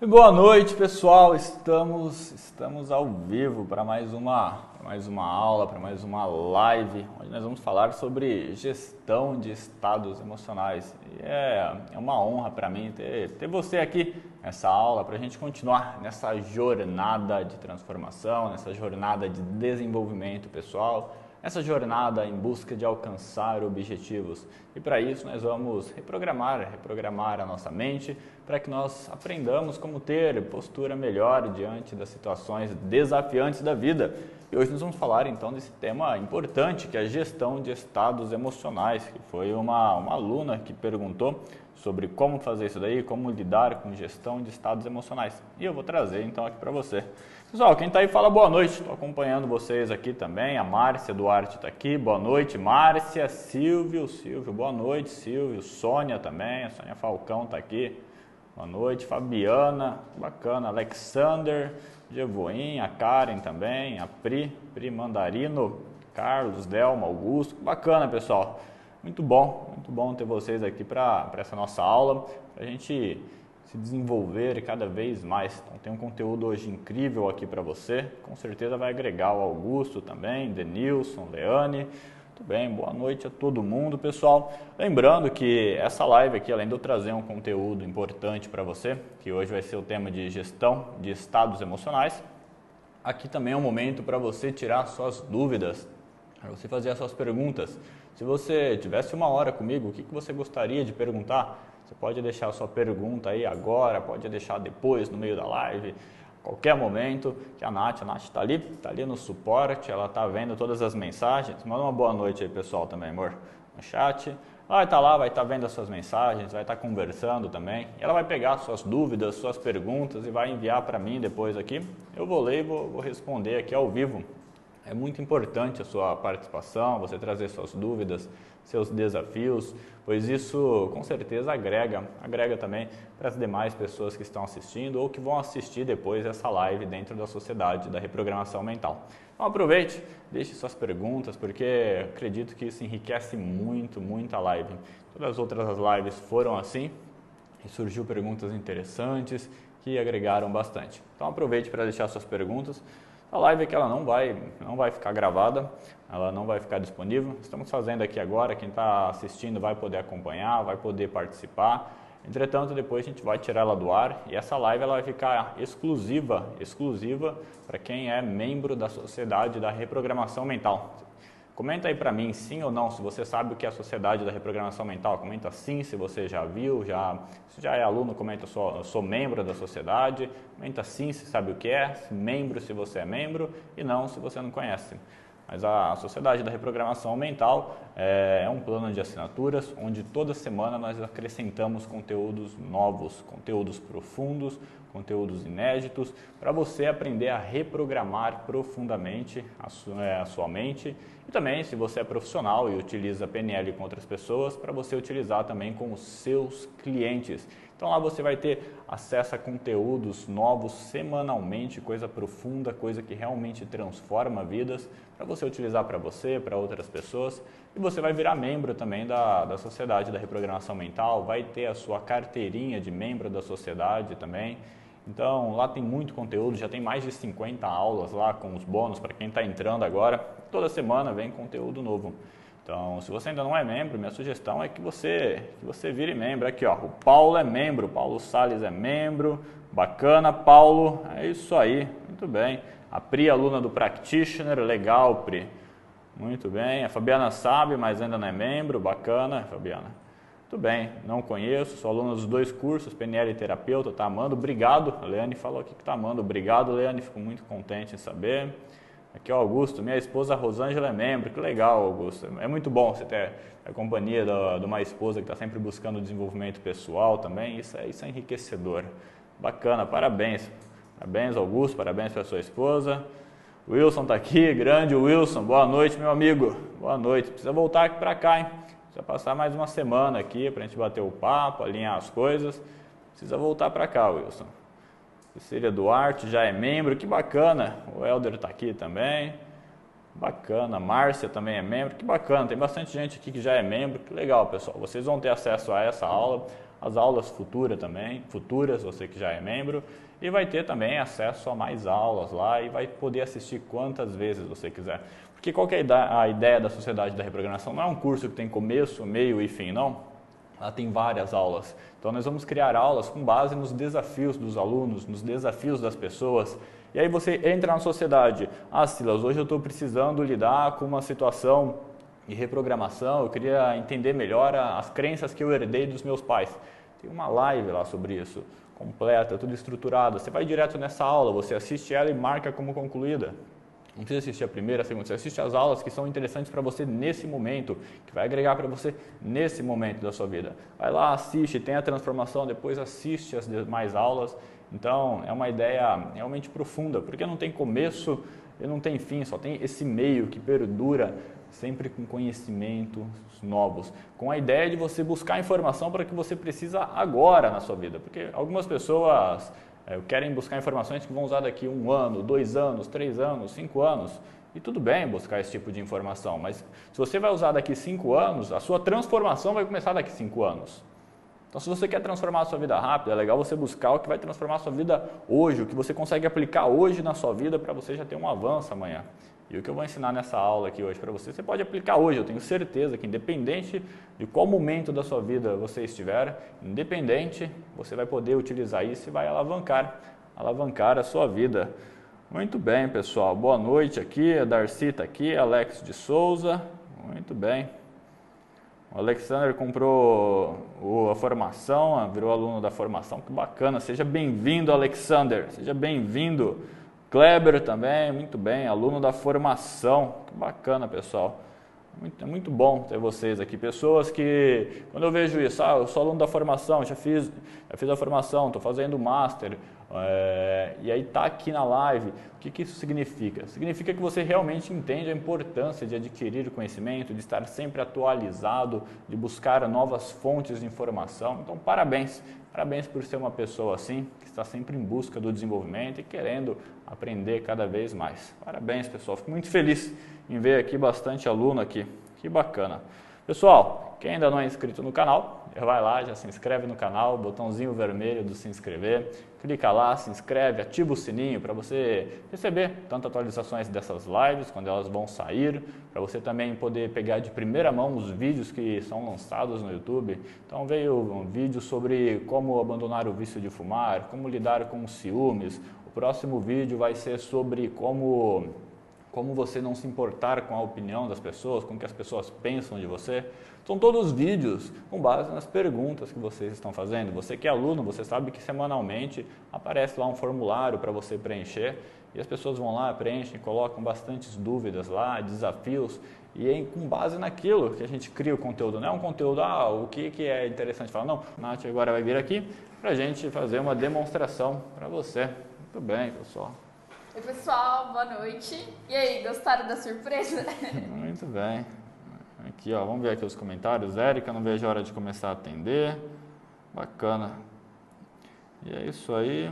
E boa noite, pessoal. Estamos ao vivo para mais uma aula, para mais uma live, onde nós vamos falar sobre gestão de estados emocionais. E é uma honra para mim ter você aqui nessa aula para a gente continuar nessa jornada de transformação, nessa jornada de desenvolvimento pessoal, essa jornada em busca de alcançar objetivos. E para isso nós vamos reprogramar a nossa mente para que nós aprendamos como ter postura melhor diante das situações desafiantes da vida. E hoje nós vamos falar então desse tema importante, que é a gestão de estados emocionais, que foi uma aluna que perguntou sobre como fazer isso daí, como lidar com gestão de estados emocionais. E eu vou trazer então aqui para você. Pessoal, quem está aí fala boa noite, estou acompanhando vocês aqui também, a Márcia Duarte está aqui, boa noite Márcia, Silvio, boa noite Silvio, Sônia também, a Sônia Falcão está aqui, boa noite, Fabiana, bacana, Alexander, Jevoim, a Karen também, a Pri Mandarino, Carlos, Delma, Augusto, bacana pessoal, muito bom ter vocês aqui para essa nossa aula, para a gente se desenvolver cada vez mais. Então tem um conteúdo hoje incrível aqui para você, com certeza vai agregar o Augusto também, Denilson, Leane. Muito bem, boa noite a todo mundo, pessoal. Lembrando que essa live aqui, além de eu trazer um conteúdo importante para você, que hoje vai ser o tema de gestão de estados emocionais, aqui também é um momento para você tirar suas dúvidas, para você fazer as suas perguntas. Se você tivesse uma hora comigo, o que você gostaria de perguntar? Você pode deixar a sua pergunta aí agora, pode deixar depois, no meio da live, qualquer momento, que a Nath está ali no suporte, ela está vendo todas as mensagens. Manda uma boa noite aí, pessoal, também, amor, no chat. Ela vai estar lá, vai estar vendo as suas mensagens, vai estar conversando também. E ela vai pegar suas dúvidas, suas perguntas e vai enviar para mim depois aqui. Eu vou ler e vou responder aqui ao vivo. É muito importante a sua participação, você trazer suas dúvidas, seus desafios, pois isso com certeza agrega também para as demais pessoas que estão assistindo ou que vão assistir depois essa live dentro da sociedade da reprogramação mental. Então aproveite, deixe suas perguntas, porque acredito que isso enriquece muito a live. Todas as outras lives foram assim e surgiu perguntas interessantes que agregaram bastante. Então aproveite para deixar suas perguntas. A live aqui ela não vai ficar gravada, ela não vai ficar disponível. Estamos fazendo aqui agora, quem está assistindo vai poder acompanhar, vai poder participar. Entretanto, depois a gente vai tirar ela do ar e essa live ela vai ficar exclusiva para quem é membro da Sociedade da Reprogramação Mental. Comenta aí para mim sim ou não, se você sabe o que é a Sociedade da Reprogramação Mental, comenta sim, se você já viu, se já é aluno, comenta eu sou membro da sociedade, comenta sim se sabe o que é, membro se você é membro e não se você não conhece. Mas a Sociedade da Reprogramação Mental é um plano de assinaturas onde toda semana nós acrescentamos conteúdos novos, conteúdos profundos, conteúdos inéditos, para você aprender a reprogramar profundamente a sua mente. E também, se você é profissional e utiliza PNL com outras pessoas, para você utilizar também com os seus clientes. Então lá você vai ter acesso a conteúdos novos semanalmente, coisa profunda, coisa que realmente transforma vidas, para você utilizar para você, para outras pessoas. E você vai virar membro também da Sociedade da Reprogramação Mental, vai ter a sua carteirinha de membro da sociedade também. Então lá tem muito conteúdo, já tem mais de 50 aulas lá com os bônus para quem está entrando agora. Toda semana vem conteúdo novo. Então, se você ainda não é membro, minha sugestão é que você vire membro. Aqui, ó, o Paulo é membro, o Paulo Salles é membro. Bacana, Paulo. É isso aí, muito bem. A Pri, aluna do Practitioner, legal, Pri. Muito bem. A Fabiana sabe, mas ainda não é membro. Bacana, Fabiana. Muito bem, não conheço, sou aluna dos 2 cursos, PNL e terapeuta, tá amando. Obrigado, a Leane falou aqui que tá amando. Obrigado, Leane, fico muito contente em saber. Aqui é o Augusto, minha esposa Rosângela é membro, que legal, Augusto. É muito bom você ter a companhia de uma esposa que está sempre buscando desenvolvimento pessoal também, isso é enriquecedor. Bacana, parabéns. Parabéns, Augusto, parabéns para sua esposa. O Wilson está aqui, grande Wilson, boa noite, meu amigo. Boa noite, precisa voltar aqui para cá, hein? Precisa passar mais uma semana aqui para a gente bater o papo, alinhar as coisas. Precisa voltar para cá, Wilson. Cecília Duarte já é membro, que bacana. O Helder está aqui também. Bacana. Márcia também é membro, que bacana. Tem bastante gente aqui que já é membro, que legal, pessoal. Vocês vão ter acesso a essa aula, as aulas futuras, você que já é membro, e vai ter também acesso a mais aulas lá e vai poder assistir quantas vezes você quiser. Porque qual que é a ideia da Sociedade da Reprogramação? Não é um curso que tem começo, meio e fim, não. Ela tem várias aulas. Então nós vamos criar aulas com base nos desafios dos alunos, nos desafios das pessoas. E aí você entra na sociedade. Ah, Silas, hoje eu estou precisando lidar com uma situação de reprogramação, eu queria entender melhor as crenças que eu herdei dos meus pais. Tem uma live lá sobre isso, completa, tudo estruturado. Você vai direto nessa aula, você assiste ela e marca como concluída. Não precisa assistir a primeira, a segunda, você assiste as aulas que são interessantes para você nesse momento, que vai agregar para você nesse momento da sua vida. Vai lá, assiste, tem a transformação, depois assiste as demais aulas. Então, é uma ideia realmente profunda, porque não tem começo e não tem fim, só tem esse meio que perdura sempre com conhecimentos novos, com a ideia de você buscar informação para o que você precisa agora na sua vida, porque algumas pessoas querem buscar informações que vão usar daqui 1 ano, 2 anos, 3 anos, 5 anos, e tudo bem buscar esse tipo de informação, mas se você vai usar daqui 5 anos, a sua transformação vai começar daqui 5 anos. Então, se você quer transformar a sua vida rápido, é legal você buscar o que vai transformar a sua vida hoje, o que você consegue aplicar hoje na sua vida para você já ter um avanço amanhã. E o que eu vou ensinar nessa aula aqui hoje para você, você pode aplicar hoje. Eu tenho certeza que independente de qual momento da sua vida você estiver, independente, você vai poder utilizar isso e vai alavancar a sua vida. Muito bem, pessoal. Boa noite aqui. A Darcy está aqui, Alex de Souza. Muito bem. O Alexander comprou a formação, virou aluno da formação. Que bacana. Seja bem-vindo, Alexander. Seja bem-vindo. Kleber também, muito bem, aluno da formação, que bacana, pessoal. É muito bom ter vocês aqui, pessoas que, quando eu vejo isso, eu sou aluno da formação, já fiz a formação, estou fazendo o Master, e aí está aqui na live, o que isso significa? Significa que você realmente entende a importância de adquirir conhecimento, de estar sempre atualizado, de buscar novas fontes de informação, então parabéns por ser uma pessoa assim, que está sempre em busca do desenvolvimento e querendo aprender cada vez mais. Parabéns, pessoal. Fico muito feliz em ver aqui bastante aluno aqui. Que bacana. Pessoal, quem ainda não é inscrito no canal, vai lá, já se inscreve no canal, botãozinho vermelho do se inscrever. Clica lá, se inscreve, ativa o sininho para você receber tanto atualizações dessas lives, quando elas vão sair, para você também poder pegar de primeira mão os vídeos que são lançados no YouTube. Então veio um vídeo sobre como abandonar o vício de fumar, como lidar com os ciúmes. O próximo vídeo vai ser sobre como você não se importar com a opinião das pessoas, com o que as pessoas pensam de você. São todos vídeos com base nas perguntas que vocês estão fazendo. Você que é aluno, você sabe que semanalmente aparece lá um formulário para você preencher e as pessoas vão lá, preenchem, colocam bastantes dúvidas lá, desafios e com base naquilo que a gente cria o conteúdo. Não é um conteúdo, o que é interessante falar. Não, a Nath agora vai vir aqui para a gente fazer uma demonstração para você. Muito bem, pessoal. Oi, pessoal, boa noite. E aí, gostaram da surpresa? Muito bem. Aqui, ó, vamos ver aqui os comentários. Érica, não vejo a hora de começar a atender. Bacana. E é isso aí.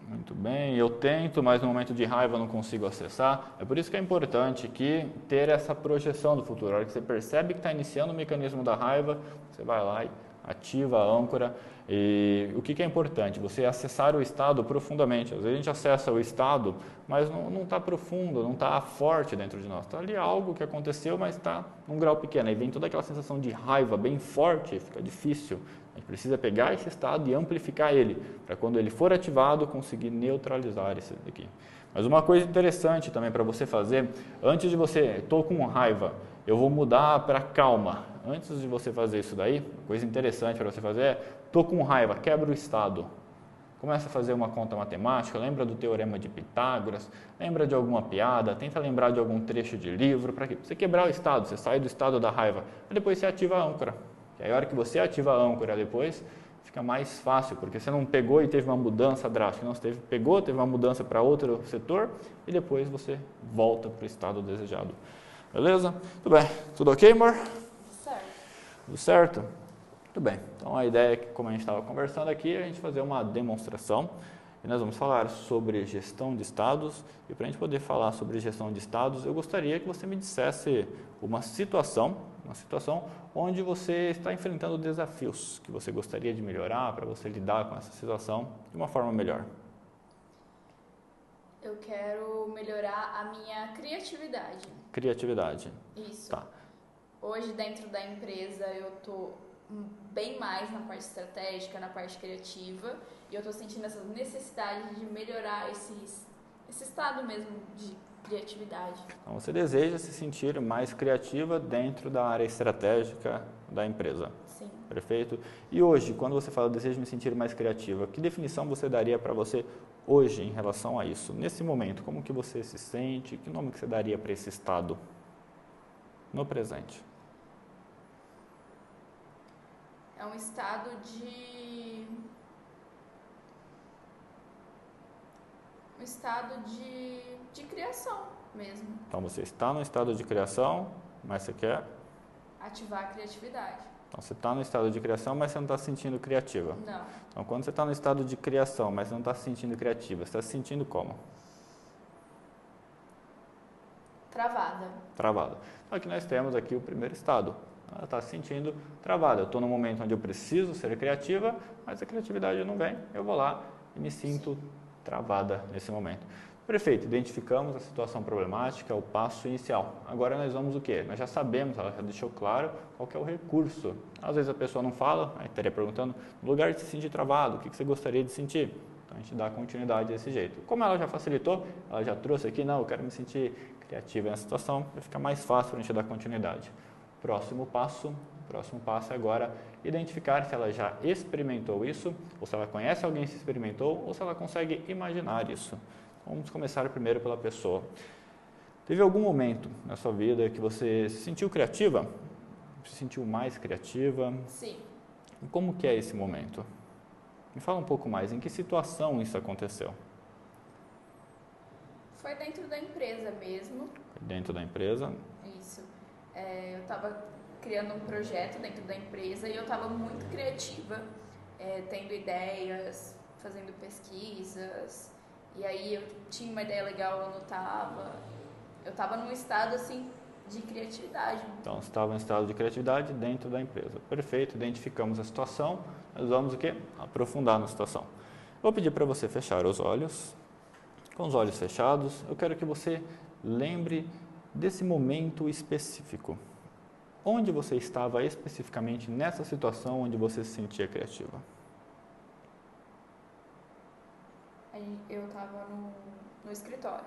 Muito bem. Eu tento, mas no momento de raiva não consigo acessar. É por isso que é importante que ter essa projeção do futuro. A hora que você percebe que está iniciando o mecanismo da raiva, você vai lá e ativa a âncora. E o que é importante? Você acessar o estado profundamente. Às vezes a gente acessa o estado, mas não está profundo, não está forte dentro de nós. Está ali algo que aconteceu, mas está num grau pequeno. Aí vem toda aquela sensação de raiva bem forte, fica difícil. A gente precisa pegar esse estado e amplificar ele, para quando ele for ativado, conseguir neutralizar esse daqui. Mas uma coisa interessante também para você fazer, antes de você, estou com raiva, eu vou mudar para calma. Antes de você fazer isso daí, coisa interessante para você fazer é, estou com raiva, quebra o estado. Começa a fazer uma conta matemática, lembra do teorema de Pitágoras, lembra de alguma piada, tenta lembrar de algum trecho de livro, para quê? Pra você quebrar o estado, você sai do estado da raiva, e depois você ativa a âncora. E aí a hora que você ativa a âncora depois, fica mais fácil, porque você não pegou e teve uma mudança drástica, não, você pegou, teve uma mudança para outro setor, e depois você volta para o estado desejado. Beleza? Tudo bem. Tudo ok, amor? Tudo certo? Muito bem. Então a ideia é que, como a gente estava conversando aqui, a gente fazer uma demonstração e nós vamos falar sobre gestão de estados. E para a gente poder falar sobre gestão de estados, eu gostaria que você me dissesse uma situação uma situação onde você está enfrentando desafios que você gostaria de melhorar para você lidar com essa situação de uma forma melhor. Eu quero melhorar a minha criatividade. Criatividade. Isso. Tá. Hoje, dentro da empresa, eu tô bem mais na parte estratégica, na parte criativa, e eu tô sentindo essa necessidade de melhorar esse estado mesmo de criatividade. Então, você deseja se sentir mais criativa dentro da área estratégica da empresa. Sim. Perfeito? E hoje, quando você fala desejo me sentir mais criativa, que definição você daria para você hoje em relação a isso? Nesse momento, como que você se sente? Que nome que você daria para esse estado no presente? É um estado de... criação mesmo. Então, você está no estado de criação, mas você quer... Ativar a criatividade. Então, você está no estado de criação, mas você não está se sentindo criativa. Não. Então, quando você está no estado de criação, mas não está se sentindo criativa, você está se sentindo como? Travada. Travada. Então, aqui nós temos aqui o primeiro estado. Ela está se sentindo travada. Eu estou num momento onde eu preciso ser criativa, mas a criatividade não vem. Eu vou lá e me sinto travada nesse momento. Perfeito, identificamos a situação problemática, o passo inicial. Agora nós vamos o quê? Nós já sabemos, ela já deixou claro qual que é o recurso. Às vezes a pessoa não fala, aí estaria perguntando, no lugar de se sentir travado, o que você gostaria de sentir? Então a gente dá continuidade desse jeito. Como ela já facilitou, ela já trouxe aqui, não, eu quero me sentir criativa nessa situação, vai ficar mais fácil para a gente dar continuidade. Próximo passo é agora identificar se ela já experimentou isso, ou se ela conhece alguém que experimentou, ou se ela consegue imaginar isso. Vamos começar primeiro pela pessoa. Teve algum momento na sua vida que você se sentiu criativa? Se sentiu mais criativa? Sim. E como que é esse momento? Me fala um pouco mais, em que situação isso aconteceu? Foi dentro da empresa mesmo. Dentro da empresa? Isso. Eu estava criando um projeto dentro da empresa e eu estava muito criativa, tendo ideias, fazendo pesquisas. E aí eu tinha uma ideia legal, eu anotava. Eu estava num estado assim de criatividade. Então, você estava em estado de criatividade dentro da empresa. Perfeito, identificamos a situação. Nós vamos o quê? Aprofundar na situação. Vou pedir para você fechar os olhos. Com os olhos fechados, eu quero que você lembre desse momento específico. Onde você estava especificamente nessa situação onde você se sentia criativa? Eu estava no escritório.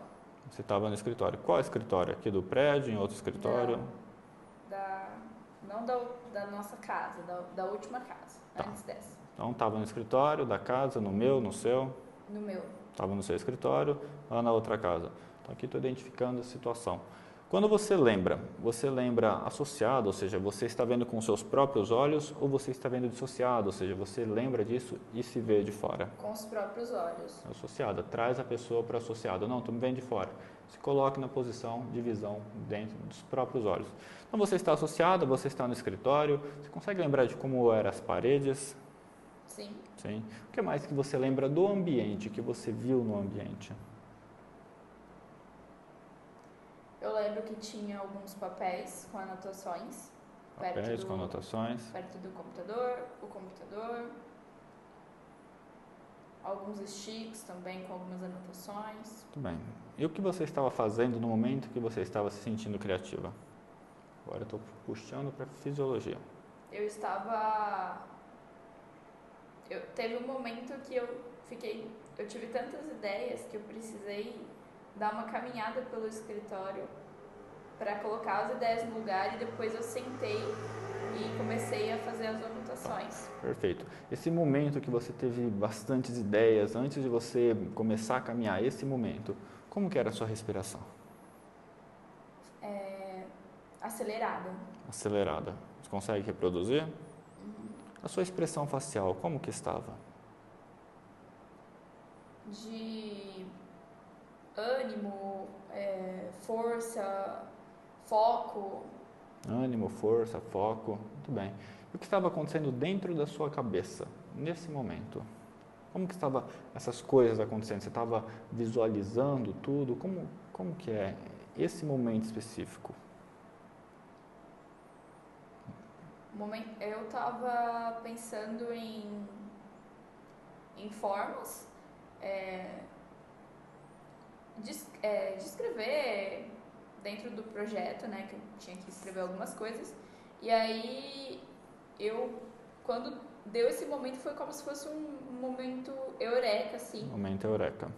Você estava no escritório. Qual escritório? Aqui do prédio, em outro escritório? Não da nossa casa, da última casa, Tá. Antes dessa. Então, estava no escritório da casa, no meu, no seu? No meu. Estava no seu escritório, lá na outra casa. Então, aqui estou identificando a situação. Quando você lembra associado, ou seja, você está vendo com os seus próprios olhos ou você está vendo dissociado, ou seja, você lembra disso e se vê de fora? Com os próprios olhos. Associada, traz a pessoa para associado. Não, tu me vem de fora. Se coloque na posição de visão dentro dos próprios olhos. Então você está associado, você está no escritório, você consegue lembrar de como eram as paredes? Sim. Sim. O que mais que você lembra do ambiente, que você viu no ambiente? Eu lembro que tinha alguns papéis com anotações. Papéis com anotações. Perto do computador, o computador. Alguns sticks também com algumas anotações. Muito bem. E o que você estava fazendo no momento que você estava se sentindo criativa? Agora eu estou puxando para a fisiologia. Teve um momento que eu tive tantas ideias que eu precisei dar uma caminhada pelo escritório para colocar as ideias no lugar e depois eu sentei e comecei a fazer as anotações. Perfeito. Esse momento que você teve bastantes ideias, antes de você começar a caminhar, esse momento, como que era a sua respiração? Acelerada. Acelerada. Você consegue reproduzir? A sua expressão facial, como que estava? De ânimo, força, foco. Ânimo, força, foco. Muito bem. E o que estava acontecendo dentro da sua cabeça, nesse momento? Como que estavam essas coisas acontecendo? Você estava visualizando tudo? Como que é esse momento específico? Eu estava pensando em formas de escrever dentro do projeto, né, que eu tinha que escrever algumas coisas. E aí, quando deu esse momento, foi como se fosse um momento eureka, assim. Momento eureka.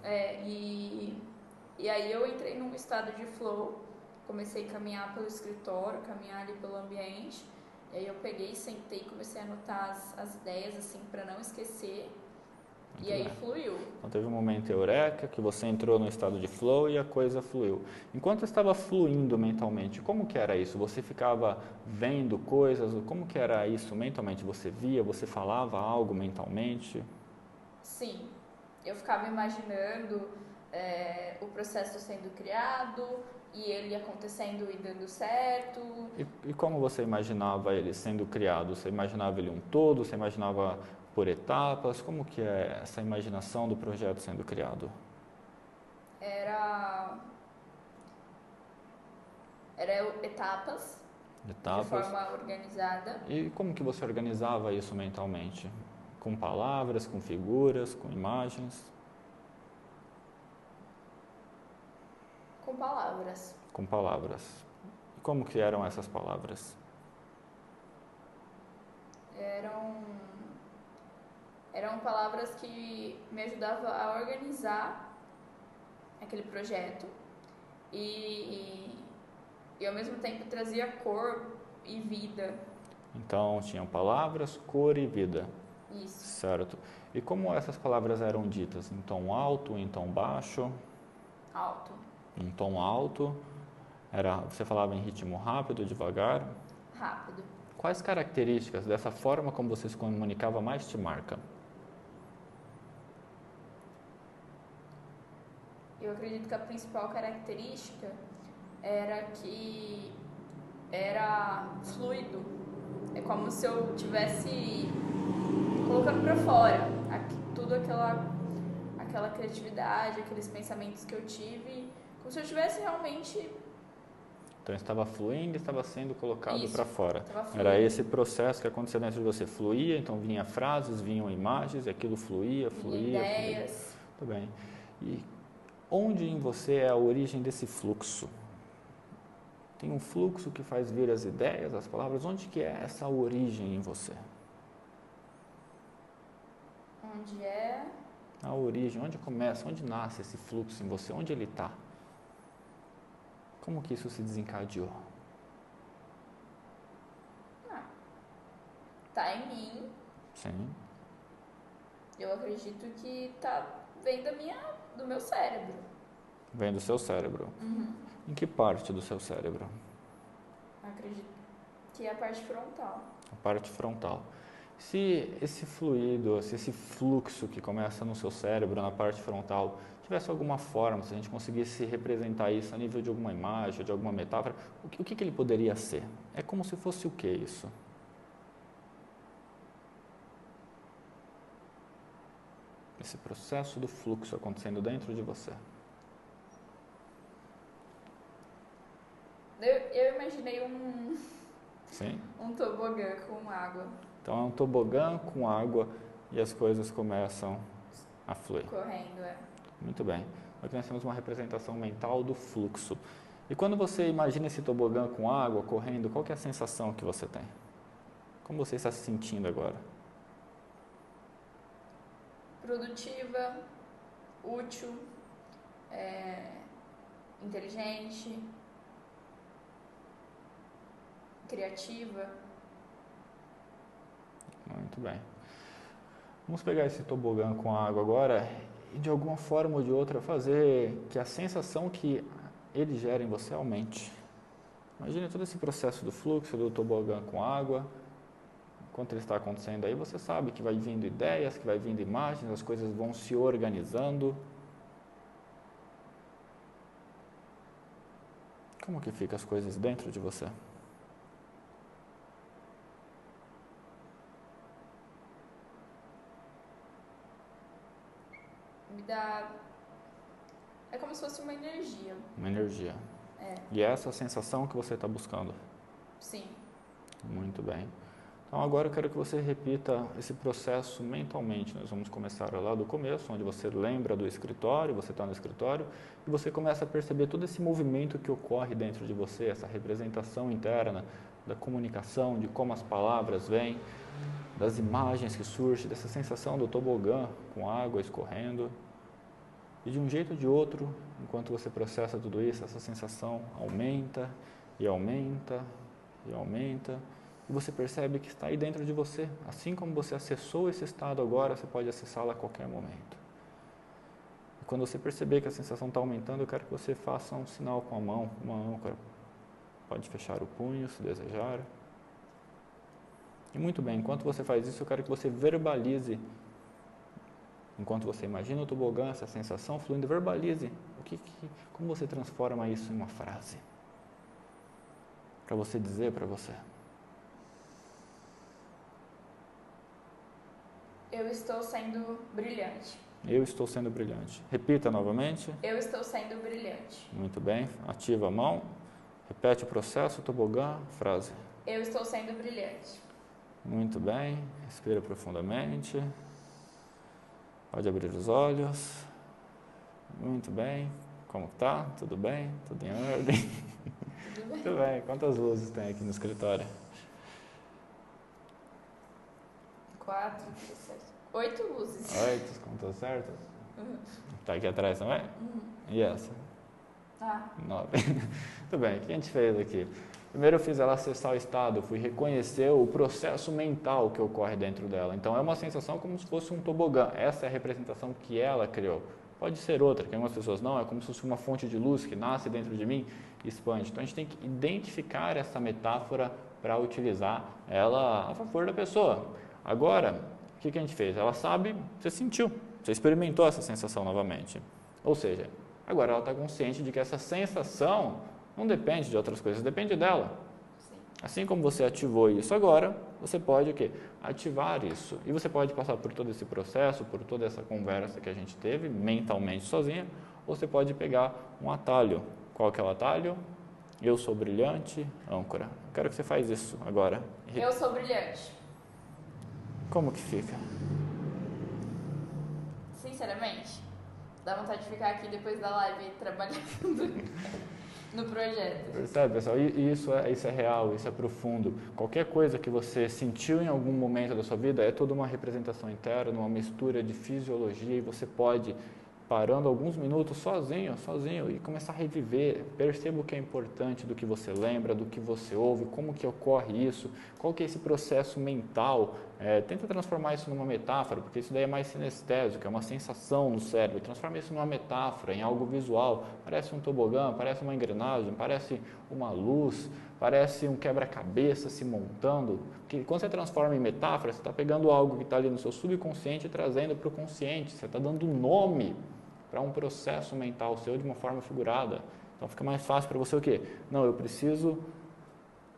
E aí eu entrei num estado de flow, comecei a caminhar pelo escritório, caminhar ali pelo ambiente. E aí eu peguei, sentei e comecei a anotar as ideias, assim, para não esquecer. Muito e aí bem. fluiu. Então teve um momento eureka, que você entrou no estado de flow e a coisa fluiu. Enquanto estava fluindo mentalmente, como que era isso? Você ficava vendo coisas? Como que era isso mentalmente? Você via, você falava algo mentalmente? Sim, eu ficava imaginando o processo sendo criado e ele acontecendo e dando certo. E como você imaginava ele sendo criado? Você imaginava ele um todo? Você imaginava por etapas? Como que é essa imaginação do projeto sendo criado? Era etapas, de Etapas. forma organizada. E como que você organizava isso mentalmente? Com palavras, com figuras, com imagens? Com palavras. Com palavras. E como que eram essas palavras? Eram palavras que me ajudavam a organizar aquele projeto e ao mesmo tempo trazia cor e vida. Então, tinham palavras, cor e vida. Isso. Certo. E como essas palavras eram ditas? Em tom alto, em tom baixo? Alto. Em tom alto. Você falava em ritmo rápido, devagar? Rápido. Quais características dessa forma como você se comunicava mais te marcam? Eu acredito que a principal característica era que era fluido. É como se eu tivesse colocando para fora tudo aquela criatividade, aqueles pensamentos que eu tive, como se eu tivesse realmente. Então estava fluindo, estava sendo colocado para fora. Fluindo. Era esse processo que acontecia dentro de você. Fluía, então vinha frases, vinham imagens, e aquilo fluía. Ideias. Muito bem. E onde em você é a origem desse fluxo? Tem um fluxo que faz vir as ideias, as palavras. Onde que é essa origem em você? Onde é? A origem, onde começa, onde nasce esse fluxo em você? Onde ele está? Como que isso se desencadeou? Tá em mim. Sim. Eu acredito que vem do meu cérebro. Vem do seu cérebro. Uhum. Em que parte do seu cérebro? Acredito que é a parte frontal. A parte frontal. Se esse fluido, se esse fluxo que começa no seu cérebro, na parte frontal, tivesse alguma forma, se a gente conseguisse representar isso a nível de alguma imagem, de alguma metáfora, o que ele poderia ser? É como se fosse o que isso? Esse processo do fluxo acontecendo dentro de você. Eu imaginei Sim? um tobogã com água. Então é um tobogã com água e as coisas começam a fluir. Correndo, é. Muito bem. Aqui nós temos uma representação mental do fluxo. E quando você imagina esse tobogã com água correndo, qual que é a sensação que você tem? Como você está se sentindo agora? Produtiva, útil, inteligente, criativa. Muito bem. Vamos pegar esse tobogã com água agora e de alguma forma ou de outra fazer que a sensação que ele gera em você aumente. Imagine todo esse processo do fluxo do tobogã com água. Enquanto ele está acontecendo aí, você sabe que vai vindo ideias, que vai vindo imagens, as coisas vão se organizando. Como que ficam as coisas dentro de você? Me dá. É como se fosse uma energia. Uma energia. É. E é essa sensação que você está buscando? Sim. Muito bem. Então agora eu quero que você repita esse processo mentalmente. Nós vamos começar lá do começo, onde você lembra do escritório, você está no escritório, e você começa a perceber todo esse movimento que ocorre dentro de você, essa representação interna da comunicação, de como as palavras vêm, das imagens que surgem, dessa sensação do tobogã com água escorrendo. E de um jeito ou de outro, enquanto você processa tudo isso, essa sensação aumenta e aumenta e aumenta. E você percebe que está aí dentro de você. Assim como você acessou esse estado agora, você pode acessá-lo a qualquer momento. E quando você perceber que a sensação está aumentando, eu quero que você faça um sinal com a mão, uma âncora. Pode fechar o punho, se desejar. E muito bem, enquanto você faz isso, eu quero que você verbalize. Enquanto você imagina o tobogã, essa sensação fluindo, verbalize. Como você transforma isso em uma frase? Para você dizer para você. Eu estou sendo brilhante. Eu estou sendo brilhante. Repita novamente. Eu estou sendo brilhante. Muito bem. Ativa a mão. Repete o processo, tobogã, frase. Eu estou sendo brilhante. Muito bem. Respira profundamente. Pode abrir os olhos. Muito bem. Como está? Tudo bem? Tudo em ordem? Tudo bem. Muito bem. Quantas luzes tem aqui no escritório? 4, 7, 8 luzes. 8, contou certo? Está aqui atrás também? E essa? 9. Muito bem, o que a gente fez aqui? Primeiro eu fiz ela acessar o estado, fui reconhecer o processo mental que ocorre dentro dela. Então é uma sensação como se fosse um tobogã. Essa é a representação que ela criou. Pode ser outra, que algumas pessoas não, é como se fosse uma fonte de luz que nasce dentro de mim e expande. Então a gente tem que identificar essa metáfora para utilizar ela a favor da pessoa. Agora, o que a gente fez? Ela sabe, você sentiu, você experimentou essa sensação novamente. Ou seja, agora ela está consciente de que essa sensação não depende de outras coisas, depende dela. Sim. Assim como você ativou isso agora, você pode o quê? Ativar isso. E você pode passar por todo esse processo, por toda essa conversa que a gente teve, mentalmente sozinha, ou você pode pegar um atalho. Qual que é o atalho? Eu sou brilhante, âncora. Quero que você faça isso agora. Eu sou brilhante. Como que fica? Sinceramente, dá vontade de ficar aqui depois da live trabalhando no projeto. Percebe, pessoal? E isso é real, isso é profundo. Qualquer coisa que você sentiu em algum momento da sua vida é toda uma representação interna, uma mistura de fisiologia, e você pode, parando alguns minutos sozinho, e começar a reviver. Perceba o que é importante do que você lembra, do que você ouve, como que ocorre isso, qual que é esse processo mental. Tenta transformar isso numa metáfora, porque isso daí é mais sinestésico, é uma sensação no cérebro. Transforma isso numa metáfora, em algo visual. Parece um tobogã, parece uma engrenagem, parece uma luz, parece um quebra-cabeça se montando. Porque quando você transforma em metáfora, você está pegando algo que está ali no seu subconsciente e trazendo para o consciente. Você está dando nome para um processo mental seu de uma forma figurada. Então fica mais fácil para você o quê? Não, eu preciso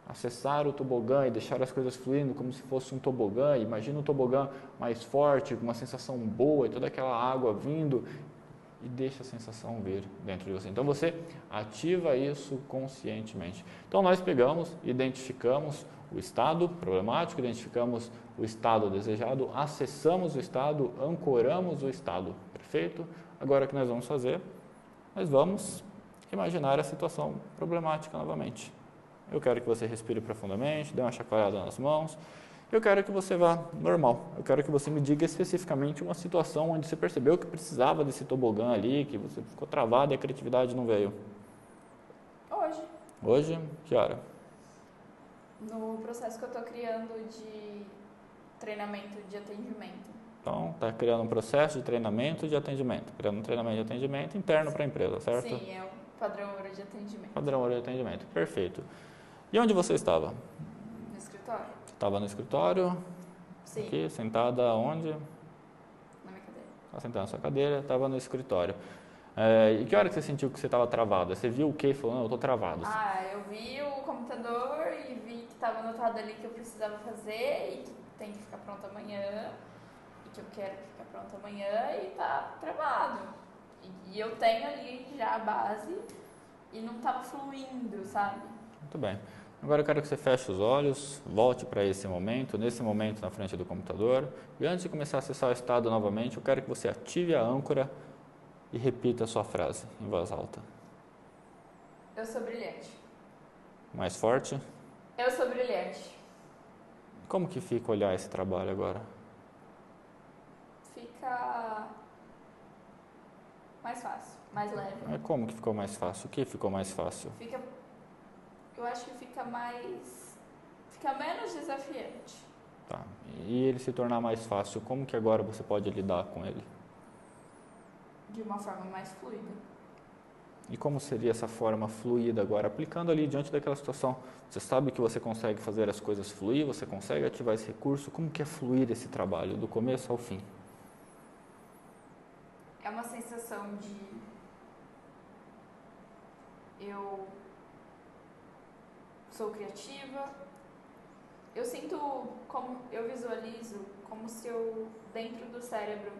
acessar o tobogã e deixar as coisas fluindo como se fosse um tobogã. Imagina um tobogã mais forte, com uma sensação boa e toda aquela água vindo, e deixa a sensação vir dentro de você. Então você ativa isso conscientemente. Então nós pegamos, identificamos o estado problemático, identificamos o estado desejado, acessamos o estado, ancoramos o estado. Perfeito? Agora o que nós vamos fazer? Nós vamos imaginar a situação problemática novamente. Eu quero que você respire profundamente, dê uma chacoalhada nas mãos. Eu quero que você vá normal. Eu quero que você me diga especificamente uma situação onde você percebeu que precisava desse tobogã ali, que você ficou travado e a criatividade não veio. Hoje. Hoje? Que hora? No processo que eu estou criando de treinamento de atendimento. Então, está criando um processo de treinamento e de atendimento. Criando um treinamento de atendimento interno para a empresa, certo? Sim, é o padrão ouro de atendimento. Padrão ouro de atendimento, perfeito. E onde você estava? No escritório. Você estava no escritório? Sim. Aqui, sentada onde? Na minha cadeira. Estava sentada na sua cadeira, estava no escritório. E que hora que você sentiu que você estava travada? Você viu o quê e falou, não, eu estou travado? Eu vi o computador e vi que estava anotado ali que eu precisava fazer e que tem que ficar pronto amanhã. E que eu quero ficar pronto amanhã e tá travado. E eu tenho ali já a base e não estava fluindo, sabe? Muito bem. Agora eu quero que você feche os olhos, volte para esse momento, nesse momento na frente do computador. E antes de começar a acessar o estado novamente, eu quero que você ative a âncora e repita a sua frase em voz alta. Eu sou brilhante. Mais forte. Eu sou brilhante. Como que fica olhar esse trabalho agora? Fica mais fácil, mais leve. Como que ficou mais fácil? O que ficou mais fácil? Eu acho que fica menos desafiante. Tá. E ele se tornar mais fácil, como que agora você pode lidar com ele? De uma forma mais fluida. E como seria essa forma fluida agora, aplicando ali diante daquela situação? Você sabe que você consegue fazer as coisas fluir, você consegue ativar esse recurso, como que é fluir esse trabalho, do começo ao fim? É uma sensação de eu sou criativa, eu sinto como, eu visualizo como se eu, dentro do cérebro,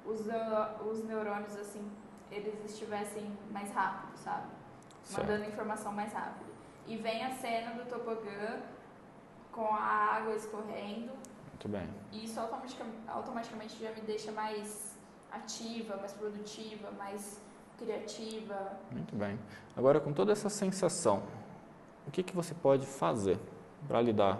os neurônios assim, eles estivessem mais rápidos, sabe? Certo. Mandando informação mais rápido. E vem a cena do tobogã com a água escorrendo. Muito bem. E isso automaticamente já me deixa mais ativa, mais produtiva, mais criativa. Muito bem. Agora, com toda essa sensação, o que você pode fazer para lidar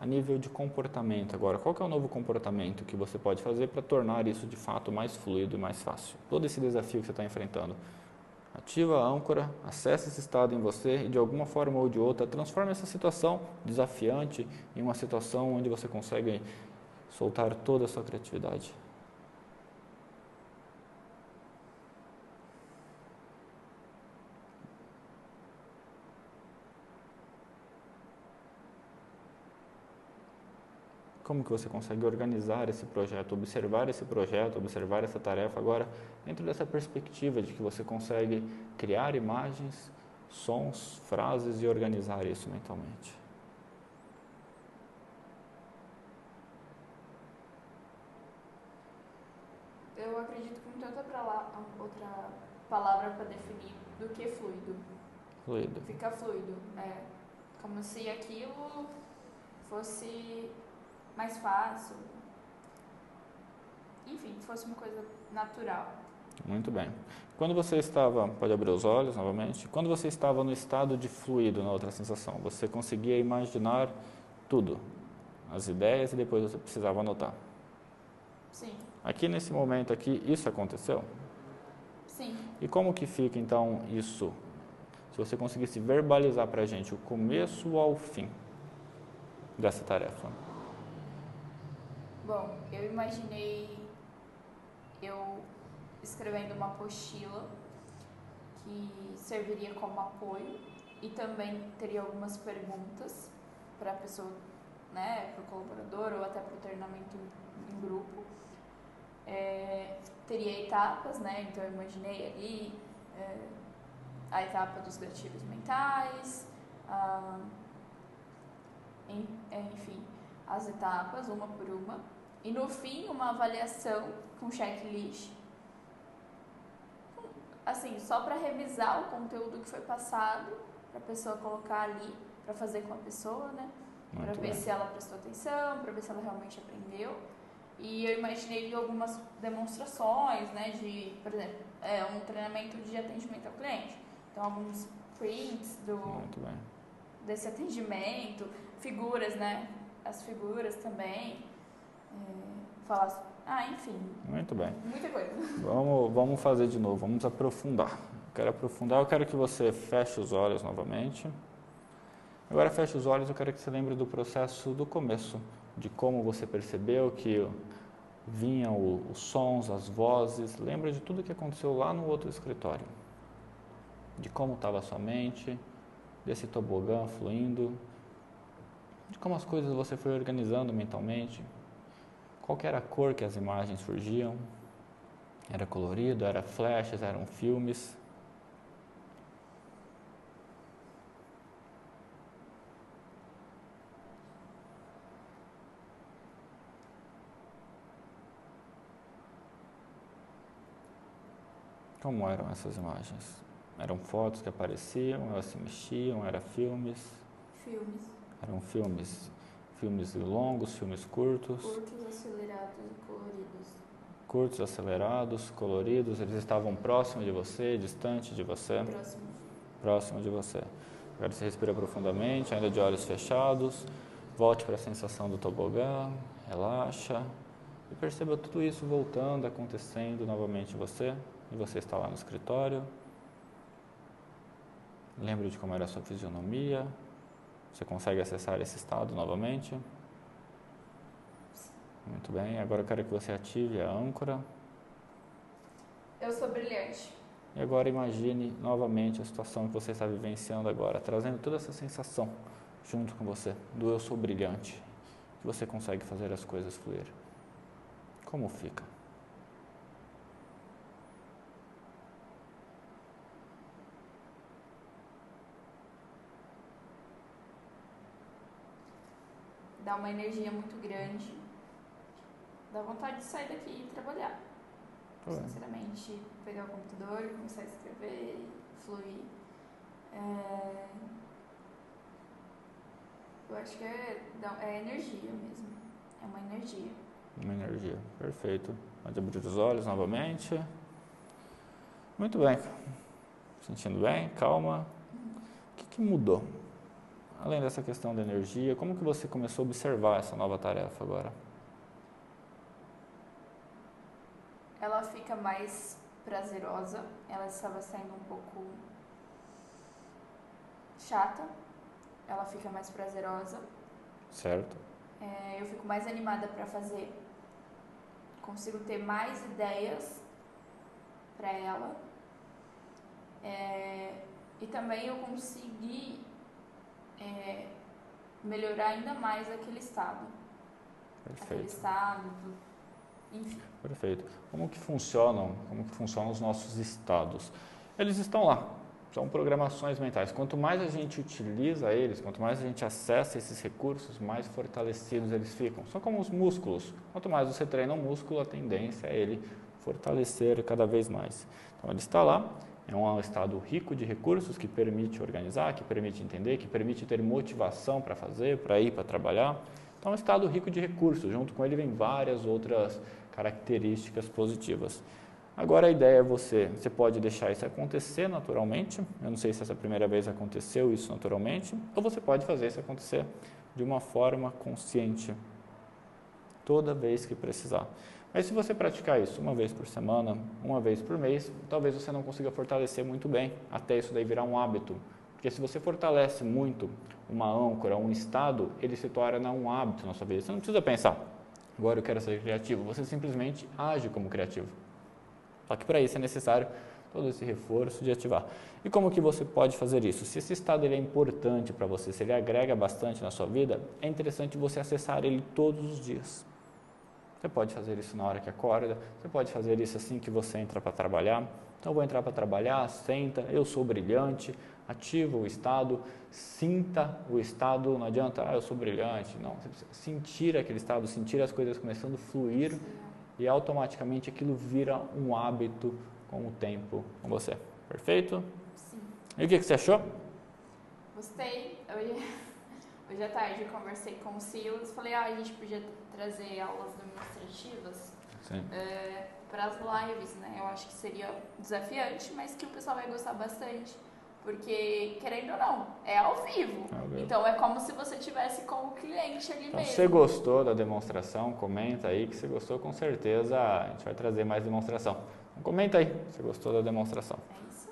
a nível de comportamento agora? Qual que é o novo comportamento que você pode fazer para tornar isso de fato mais fluido e mais fácil? Todo esse desafio que você está enfrentando. Ativa a âncora, acessa esse estado em você e de alguma forma ou de outra transforma essa situação desafiante em uma situação onde você consegue soltar toda a sua criatividade. Como que você consegue organizar esse projeto, observar essa tarefa agora dentro dessa perspectiva de que você consegue criar imagens, sons, frases e organizar isso mentalmente? Eu acredito que não tem outra palavra para definir do que fluido. Fluido. Fica fluido. É como se aquilo fosse mais fácil. Enfim, fosse uma coisa natural. Muito bem. Quando você estava, pode abrir os olhos novamente, quando você estava no estado de fluido, na outra sensação, você conseguia imaginar tudo, as ideias e depois você precisava anotar. Sim. Aqui nesse momento aqui, isso aconteceu? Sim. E como que fica então isso? Se você conseguisse verbalizar para a gente o começo ao fim dessa tarefa. Bom, eu imaginei eu escrevendo uma apostila que serviria como apoio e também teria algumas perguntas para a pessoa, né, para o colaborador ou até para o treinamento em grupo. Teria etapas, né, então eu imaginei ali a etapa dos gatilhos mentais, enfim, as etapas, uma por uma. E no fim, uma avaliação com checklist. Assim, só para revisar o conteúdo que foi passado, para a pessoa colocar ali, para fazer com a pessoa, né? Para ver se ela prestou atenção, para ver se ela realmente aprendeu. E eu imaginei algumas demonstrações, né? De, por exemplo, um treinamento de atendimento ao cliente. Então, alguns prints desse atendimento, figuras, né? As figuras também. Falar, enfim. Muito bem. Muita coisa. Vamos fazer de novo, vamos aprofundar. Eu quero que você feche os olhos novamente. Agora feche os olhos, eu quero que você lembre do processo do começo, de como você percebeu que vinham os sons, as vozes. Lembra de tudo que aconteceu lá no outro escritório. De como estava a sua mente, desse tobogã fluindo, de como as coisas você foi organizando mentalmente. Qual que era a cor que as imagens surgiam? Era colorido, era flashes, eram filmes? Como eram essas imagens? Eram fotos que apareciam, elas se mexiam, eram filmes? Filmes. Eram filmes. Filmes longos, filmes curtos. Curtos, acelerados e coloridos. Curtos, acelerados, coloridos. Eles estavam próximos de você, distante de você? Próximos. Próximo de você. Agora você respira profundamente, ainda de olhos fechados. Volte para a sensação do tobogã, relaxa. E perceba tudo isso voltando, acontecendo novamente em você. E você está lá no escritório. Lembre de como era a sua fisionomia. Você consegue acessar esse estado novamente? Muito bem. Agora eu quero que você ative a âncora. Eu sou brilhante. E agora imagine novamente a situação que você está vivenciando agora, trazendo toda essa sensação junto com você, do eu sou brilhante, que você consegue fazer as coisas fluir. Como fica? Dá uma energia muito grande. Dá vontade de sair daqui e trabalhar. Sinceramente, pegar o computador e começar a escrever e fluir. Eu acho que é energia mesmo. É uma energia. Uma energia, perfeito. Pode abrir os olhos novamente. Muito bem. Sentindo bem, calma. O que mudou? Além dessa questão da energia, como que você começou a observar essa nova tarefa agora? Ela fica mais prazerosa. Ela estava sendo um pouco chata. Ela fica mais prazerosa. Certo. Eu fico mais animada para fazer. Consigo ter mais ideias para ela. E também eu consegui melhorar ainda mais aquele estado. Perfeito. Aquele estado, enfim. Perfeito. Como que funcionam os nossos estados? Eles estão lá, são programações mentais. Quanto mais a gente utiliza eles, quanto mais a gente acessa esses recursos, mais fortalecidos eles ficam. São como os músculos. Quanto mais você treina um músculo, a tendência é ele fortalecer cada vez mais. Então ele está lá, é um estado rico de recursos que permite organizar, que permite entender, que permite ter motivação para fazer, para ir, para trabalhar. Então é um estado rico de recursos, junto com ele vem várias outras características positivas. Agora a ideia é você pode deixar isso acontecer naturalmente, eu não sei se essa primeira vez aconteceu isso naturalmente, ou você pode fazer isso acontecer de uma forma consciente, toda vez que precisar. Mas se você praticar isso uma vez por semana, uma vez por mês, talvez você não consiga fortalecer muito bem, até isso daí virar um hábito. Porque se você fortalece muito uma âncora, um estado, ele se torna um hábito na sua vida. Você não precisa pensar, agora eu quero ser criativo, você simplesmente age como criativo. Só que para isso é necessário todo esse reforço de ativar. E como que você pode fazer isso? Se esse estado ele é importante para você, se ele agrega bastante na sua vida, é interessante você acessar ele todos os dias. Você pode fazer isso na hora que acorda, você pode fazer isso assim que você entra para trabalhar. Então, eu vou entrar para trabalhar, senta, eu sou brilhante, ativa o estado, sinta o estado, não adianta, eu sou brilhante, não, você precisa sentir aquele estado, sentir as coisas começando a fluir e automaticamente aquilo vira um hábito com o tempo com você. Perfeito? Sim. E o que você achou? Gostei. Hoje à tarde eu conversei com o Silas, falei, a gente podia trazer aulas demonstrativas para as lives, né? Eu acho que seria desafiante, mas que o pessoal vai gostar bastante. Porque, querendo ou não, é ao vivo. Então, é como se você estivesse com o cliente ali mesmo. Se você gostou da demonstração, comenta aí que você gostou, com certeza a gente vai trazer mais demonstração. Então, comenta aí se você gostou da demonstração. É isso.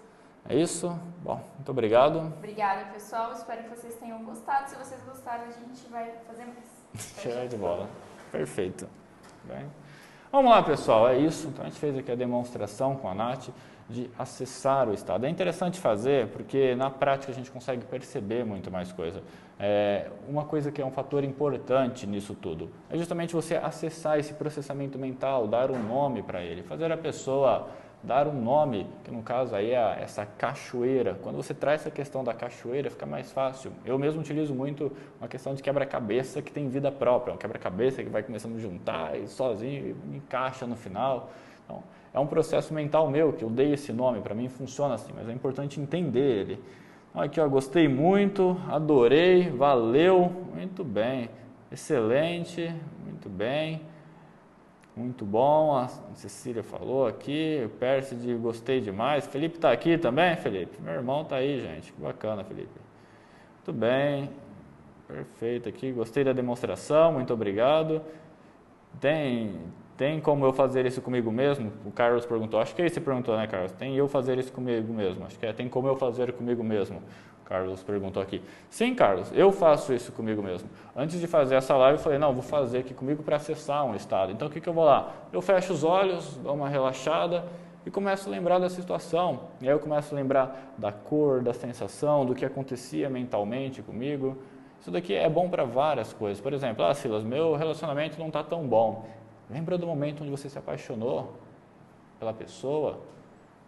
É isso? Bom, muito obrigado. Obrigada, pessoal. Espero que vocês tenham gostado. Se vocês gostaram, a gente vai fazer mais. Show de bola. Perfeito. Bem, vamos lá, pessoal. É isso. Então, a gente fez aqui a demonstração com a Nath de acessar o estado. É interessante fazer porque na prática a gente consegue perceber muito mais coisa. Uma coisa que é um fator importante nisso tudo é justamente você acessar esse processamento mental, dar um nome para ele, fazer a pessoa dar um nome, que no caso aí é essa cachoeira. Quando você traz essa questão da cachoeira, fica mais fácil. Eu mesmo utilizo muito uma questão de quebra-cabeça que tem vida própria, um quebra-cabeça que vai começando a juntar e sozinho encaixa no final. Então, é um processo mental meu que eu dei esse nome, para mim funciona assim, mas é importante entender ele. Aqui, ó, gostei muito, adorei, valeu, muito bem, excelente, muito bem, muito bom. A Cecília falou aqui, o Perside, gostei demais. Felipe tá aqui também, Felipe? Meu irmão tá aí, gente, que bacana, Felipe. Muito bem, perfeito aqui, gostei da demonstração, muito obrigado. Tem como eu fazer isso comigo mesmo? O Carlos perguntou, acho que é isso que você perguntou, né, Carlos? Tem eu fazer isso comigo mesmo? Acho que tem como eu fazer comigo mesmo? O Carlos perguntou aqui. Sim, Carlos, eu faço isso comigo mesmo. Antes de fazer essa live, eu falei, não, vou fazer aqui comigo para acessar um estado. Então, o que eu vou lá? Eu fecho os olhos, dou uma relaxada e começo a lembrar da situação. E aí eu começo a lembrar da cor, da sensação, do que acontecia mentalmente comigo. Isso daqui é bom para várias coisas. Por exemplo, Silas, meu relacionamento não está tão bom. Lembra do momento onde você se apaixonou pela pessoa?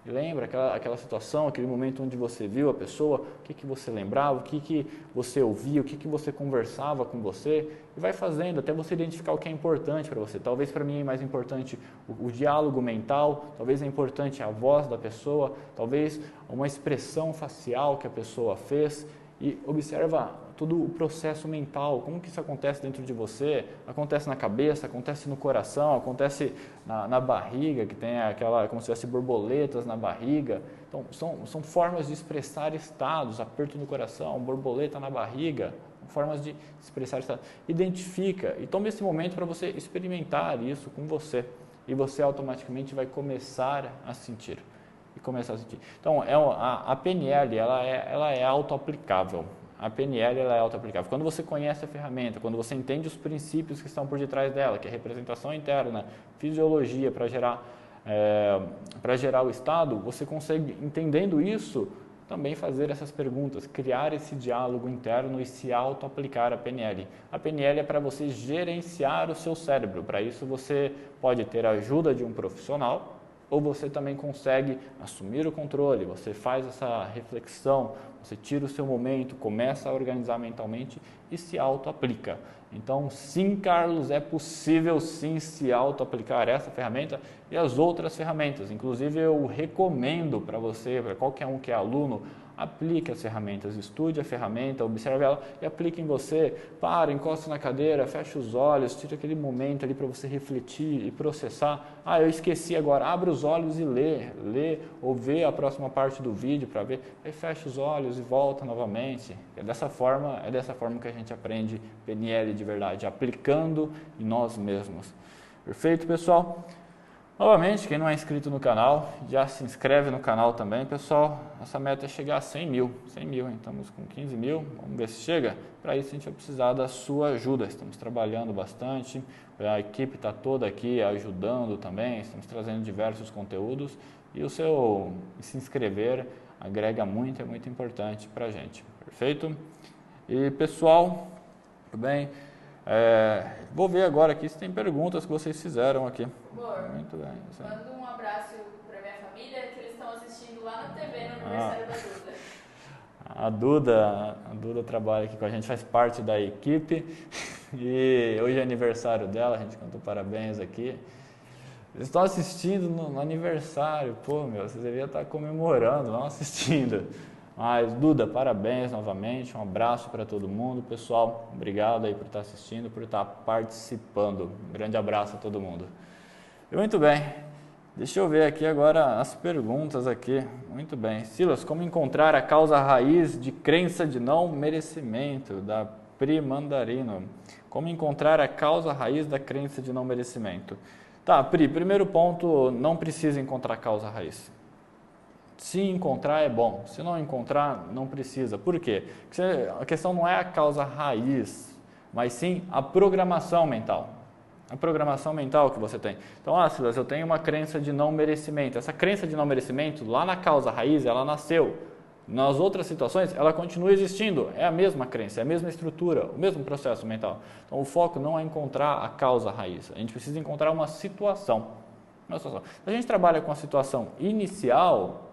Lembra aquela situação, aquele momento onde você viu a pessoa, o que você lembrava, o que você ouvia, o que você conversava com você, e vai fazendo até você identificar o que é importante para você. Talvez para mim é mais importante o diálogo mental, talvez é importante a voz da pessoa, talvez uma expressão facial que a pessoa fez, e observa todo o processo mental, como que isso acontece dentro de você, acontece na cabeça, acontece no coração, acontece na barriga, que tem como se tivesse borboletas na barriga. Então, são formas de expressar estados, aperto no coração, borboleta na barriga, formas de expressar estados. Identifica e tome esse momento para você experimentar isso com você, e você automaticamente vai começar a sentir. Então, a PNL ela é auto-aplicável. A PNL ela é auto-aplicável. Quando você conhece a ferramenta, quando você entende os princípios que estão por detrás dela, que é representação interna, fisiologia para gerar o estado, você consegue, entendendo isso, também fazer essas perguntas, criar esse diálogo interno e se auto-aplicar a PNL. A PNL é para você gerenciar o seu cérebro. Para isso você pode ter a ajuda de um profissional, ou você também consegue assumir o controle, você faz essa reflexão, você tira o seu momento, começa a organizar mentalmente e se auto-aplica. Então, sim, Carlos, é possível sim se auto-aplicar essa ferramenta e as outras ferramentas. Inclusive, eu recomendo para você, para qualquer um que é aluno, aplique as ferramentas, estude a ferramenta, observe ela e aplique em você. Para, encosta na cadeira, fecha os olhos, tira aquele momento ali para você refletir e processar. Eu esqueci agora, abre os olhos e lê ou vê a próxima parte do vídeo para ver, aí fecha os olhos e volta novamente. É dessa forma que a gente aprende PNL de verdade, aplicando em nós mesmos. Perfeito, pessoal? Novamente, quem não é inscrito no canal, já se inscreve no canal também, pessoal. Nossa meta é chegar a 100 mil, hein? Estamos com 15 mil, vamos ver se chega. Para isso a gente vai precisar da sua ajuda, estamos trabalhando bastante, a equipe está toda aqui ajudando também, estamos trazendo diversos conteúdos e o seu se inscrever agrega muito, é muito importante para a gente, perfeito? E pessoal, tudo bem? Vou ver agora aqui se tem perguntas que vocês fizeram aqui. Amor, muito bem. manda um abraço para minha família que eles estão assistindo lá na TV no aniversário da Duda. A Duda trabalha aqui com a gente, faz parte da equipe e hoje é aniversário dela, a gente cantou parabéns aqui. Eles estão assistindo no aniversário, vocês deveriam estar comemorando, não assistindo. Mas, Duda, parabéns novamente, um abraço para todo mundo. Pessoal, obrigado aí por estar assistindo, por estar participando. Um grande abraço a todo mundo. Muito bem, deixa eu ver aqui agora as perguntas aqui. Muito bem. Silas, como encontrar a causa raiz de crença de não merecimento, da Pri Mandarino. Como encontrar a causa raiz da crença de não merecimento? Tá, Pri, primeiro ponto, não precisa encontrar a causa raiz. Se encontrar é bom, se não encontrar, não precisa. Por quê? Porque a questão não é a causa raiz, mas sim a programação mental. A programação mental que você tem. Então, Silas, eu tenho uma crença de não merecimento. Essa crença de não merecimento, lá na causa raiz, ela nasceu. Nas outras situações, ela continua existindo. É a mesma crença, é a mesma estrutura, o mesmo processo mental. Então, o foco não é encontrar a causa raiz. A gente precisa encontrar uma situação. Se a gente trabalha com a situação inicial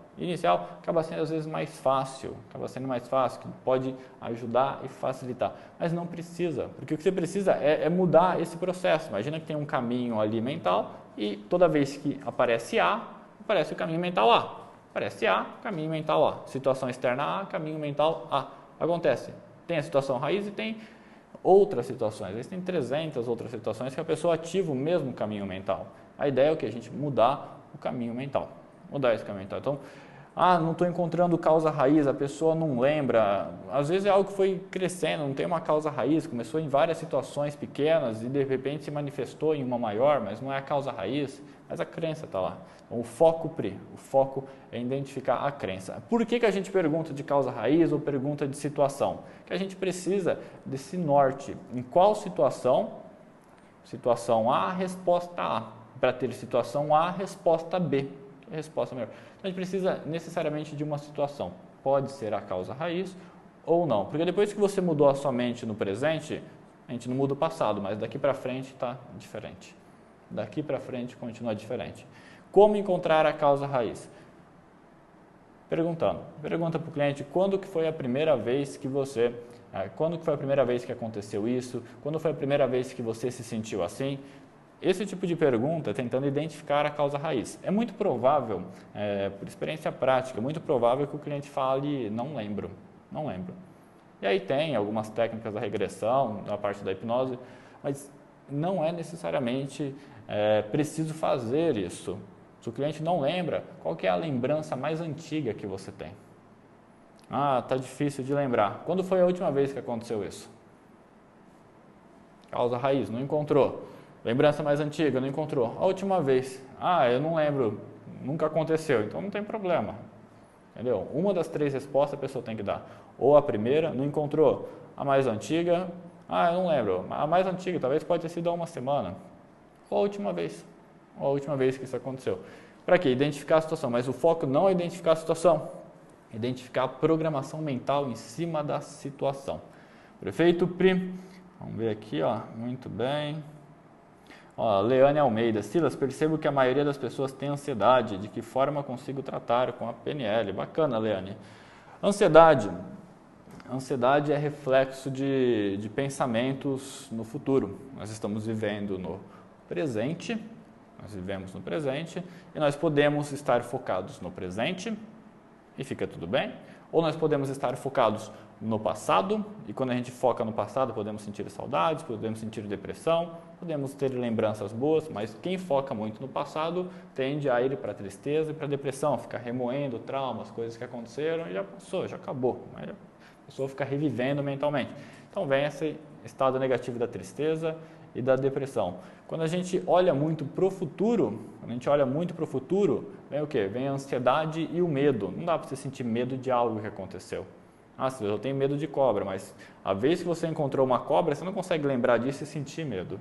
acaba sendo às vezes mais fácil, que pode ajudar e facilitar, mas não precisa, porque o que você precisa é mudar esse processo. Imagina que tem um caminho ali mental e toda vez que aparece A, aparece o caminho mental A. Aparece A, caminho mental A. Situação externa A, caminho mental A. Acontece, tem a situação raiz e tem outras situações. Existem 300 outras situações que a pessoa ativa o mesmo caminho mental. A ideia é o que? A gente mudar o caminho mental. Mudar esse caminho mental. Então, não estou encontrando causa raiz, a pessoa não lembra. Às vezes é algo que foi crescendo, não tem uma causa raiz, começou em várias situações pequenas e de repente se manifestou em uma maior, mas não é a causa raiz, mas a crença está lá. Então, o foco é identificar a crença. Por que a gente pergunta de causa raiz ou pergunta de situação? Que a gente precisa desse norte. Em qual situação? Situação A, resposta A. Para ter situação A, resposta B. A resposta melhor. Então, a gente precisa necessariamente de uma situação. Pode ser a causa raiz ou não. Porque depois que você mudou a sua mente no presente, a gente não muda o passado, mas daqui para frente está diferente. Daqui para frente continua diferente. Como encontrar a causa raiz? Pergunta para o cliente quando que foi a primeira vez que quando que foi a primeira vez que aconteceu isso, quando foi a primeira vez que você se sentiu assim. Esse tipo de pergunta, tentando identificar a causa raiz. É muito provável, por experiência prática, muito provável que o cliente fale, não lembro. E aí tem algumas técnicas da regressão, da parte da hipnose, mas não é necessariamente preciso fazer isso. Se o cliente não lembra, qual que é a lembrança mais antiga que você tem? Tá difícil de lembrar. Quando foi a última vez que aconteceu isso? Causa raiz, não encontrou. Lembrança mais antiga, não encontrou. A última vez, eu não lembro, nunca aconteceu, então não tem problema. Entendeu? Uma das 3 respostas a pessoa tem que dar. Ou a primeira, não encontrou. A mais antiga, eu não lembro. A mais antiga talvez pode ter sido há uma semana. Ou a última vez que isso aconteceu. Para quê? Identificar a situação. Mas o foco não é identificar a situação. Identificar a programação mental em cima da situação. Perfeito, Pri? Vamos ver aqui, muito bem. Leane Almeida. Silas, percebo que a maioria das pessoas tem ansiedade. De que forma consigo tratar com a PNL? Bacana, Leane. Ansiedade é reflexo de pensamentos no futuro. Nós estamos vivendo no presente, e nós podemos estar focados no presente e fica tudo bem, ou nós podemos estar focados no passado, e quando a gente foca no passado podemos sentir saudades, podemos sentir depressão, podemos ter lembranças boas, mas quem foca muito no passado tende a ir para a tristeza e para a depressão, ficar remoendo traumas, coisas que aconteceram e já passou, já acabou, mas a pessoa fica revivendo mentalmente. Então vem esse estado negativo da tristeza e da depressão. Quando a gente olha muito para o futuro, vem o quê? Vem a ansiedade e o medo. Não dá para você sentir medo de algo que aconteceu. Eu tenho medo de cobra, mas a vez que você encontrou uma cobra, você não consegue lembrar disso e sentir medo.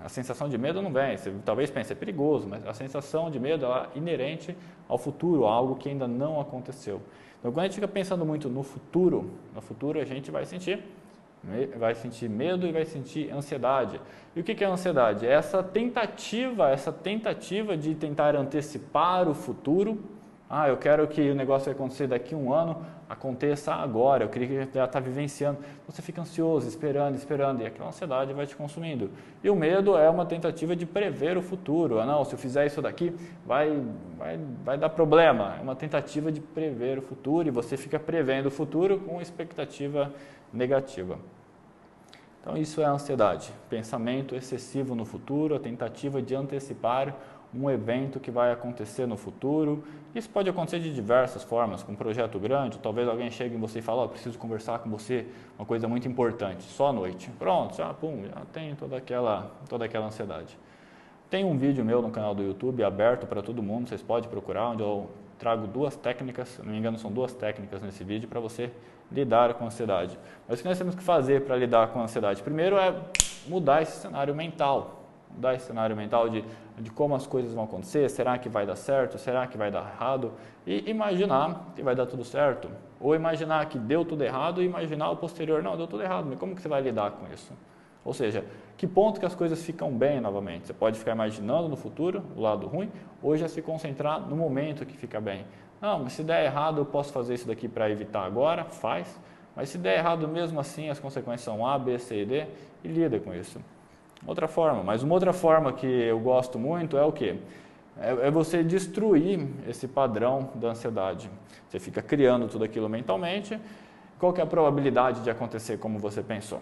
A sensação de medo não vem, você talvez pense, é perigoso, mas a sensação de medo é inerente ao futuro, a algo que ainda não aconteceu. Então, quando a gente fica pensando muito no futuro a gente vai sentir medo e vai sentir ansiedade. E o que é a ansiedade? É essa tentativa de tentar antecipar o futuro. Eu quero que o negócio vai acontecer daqui a um ano, aconteça agora, eu queria que já está vivenciando. Você fica ansioso, esperando, e aquela ansiedade vai te consumindo. E o medo é uma tentativa de prever o futuro. Se eu fizer isso daqui, vai dar problema. É uma tentativa de prever o futuro e você fica prevendo o futuro com expectativa negativa. Então isso é a ansiedade, pensamento excessivo no futuro, a tentativa de antecipar um evento que vai acontecer no futuro. Isso pode acontecer de diversas formas, com um projeto grande, talvez alguém chegue em você e fale, preciso conversar com você, uma coisa muito importante, só à noite. Pronto, já tem toda aquela ansiedade. Tem um vídeo meu no canal do YouTube aberto para todo mundo, vocês podem procurar, onde eu trago 2 técnicas, se não me engano são 2 técnicas nesse vídeo para você lidar com a ansiedade. Mas o que nós temos que fazer para lidar com a ansiedade? Primeiro é mudar esse cenário mental. De como as coisas vão acontecer, será que vai dar certo, será que vai dar errado, e imaginar que vai dar tudo certo, ou imaginar que deu tudo errado e imaginar o posterior, não, deu tudo errado, mas como que você vai lidar com isso? Ou seja, que ponto que as coisas ficam bem novamente? Você pode ficar imaginando no futuro, o lado ruim, ou já se concentrar no momento que fica bem. Não, mas se der errado eu posso fazer isso daqui para evitar agora, faz, mas se der errado mesmo assim as consequências são A, B, C e D, e lida com isso. Uma outra forma que eu gosto muito é o quê? é você destruir esse padrão da ansiedade. Você fica criando tudo aquilo mentalmente. Qual que é a probabilidade de acontecer como você pensou?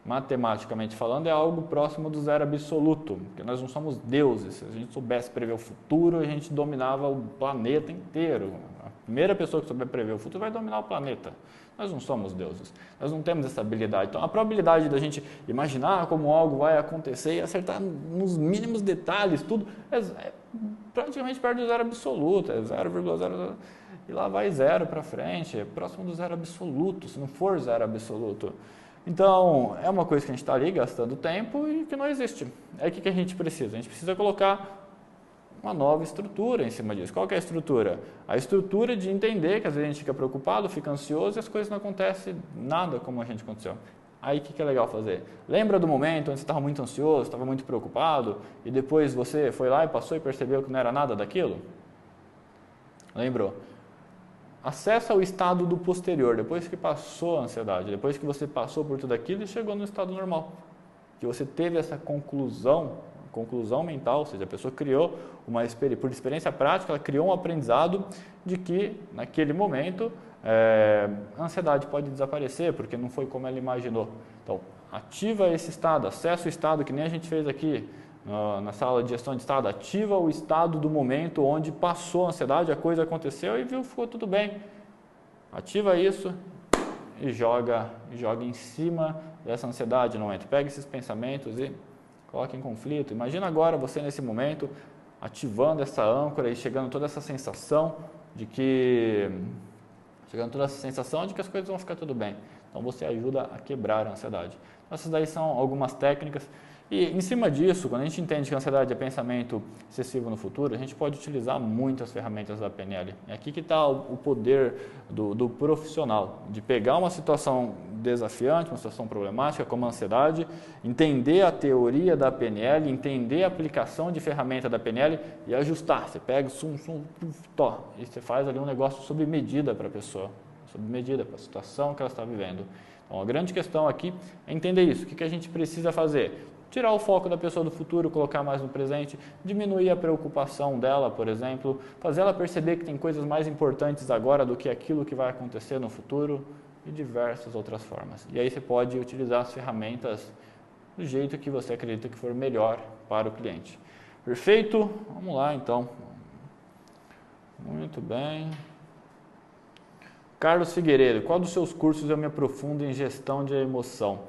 Matematicamente falando, é algo próximo do zero absoluto, porque nós não somos deuses. Se a gente soubesse prever o futuro, a gente dominava o planeta inteiro. A primeira pessoa que souber prever o futuro vai dominar o planeta. Nós não somos deuses, nós não temos essa habilidade. Então, a probabilidade da gente imaginar como algo vai acontecer e acertar nos mínimos detalhes, tudo, é praticamente perto do zero absoluto, é 0,0, e lá vai zero para frente, é próximo do zero absoluto, se não for zero absoluto. Então, é uma coisa que a gente está ali gastando tempo e que não existe. Aí o que a gente precisa? A gente precisa colocar uma nova estrutura em cima disso. Qual que é a estrutura? A estrutura de entender que às vezes a gente fica preocupado, fica ansioso e as coisas não acontecem nada como a gente aconteceu. Aí o que é legal fazer? Lembra do momento onde você estava muito ansioso, estava muito preocupado e depois você foi lá e passou e percebeu que não era nada daquilo? Lembrou? Acessa o estado do posterior, depois que passou a ansiedade, depois que você passou por tudo aquilo e chegou no estado normal. Que você teve essa conclusão mental, ou seja, a pessoa criou por experiência prática, ela criou um aprendizado de que naquele momento a ansiedade pode desaparecer, porque não foi como ela imaginou. Então, ativa esse estado, acessa o estado que nem a gente fez aqui na sala de gestão de estado, ativa o estado do momento onde passou a ansiedade, a coisa aconteceu e ficou tudo bem. Ativa isso e joga em cima dessa ansiedade no momento. Pega esses pensamentos e coloca em conflito. Imagina agora você nesse momento ativando essa âncora e chegando toda essa sensação de que as coisas vão ficar tudo bem. Então você ajuda a quebrar a ansiedade. Essas daí são algumas técnicas. E em cima disso, quando a gente entende que a ansiedade é pensamento excessivo no futuro, a gente pode utilizar muitas ferramentas da PNL. É aqui que está o poder do profissional, de pegar uma situação desafiante, uma situação problemática como a ansiedade, entender a teoria da PNL, entender a aplicação de ferramenta da PNL e ajustar. Você pega e você faz ali um negócio sob medida para a pessoa, sob medida para a situação que ela está vivendo. Então, a grande questão aqui é entender isso. O que a gente precisa fazer? Tirar o foco da pessoa do futuro, colocar mais no presente, diminuir a preocupação dela, por exemplo, fazer ela perceber que tem coisas mais importantes agora do que aquilo que vai acontecer no futuro e diversas outras formas. E aí você pode utilizar as ferramentas do jeito que você acredita que for melhor para o cliente. Perfeito? Vamos lá então. Muito bem. Carlos Figueiredo, qual dos seus cursos eu me aprofundo em gestão de emoção?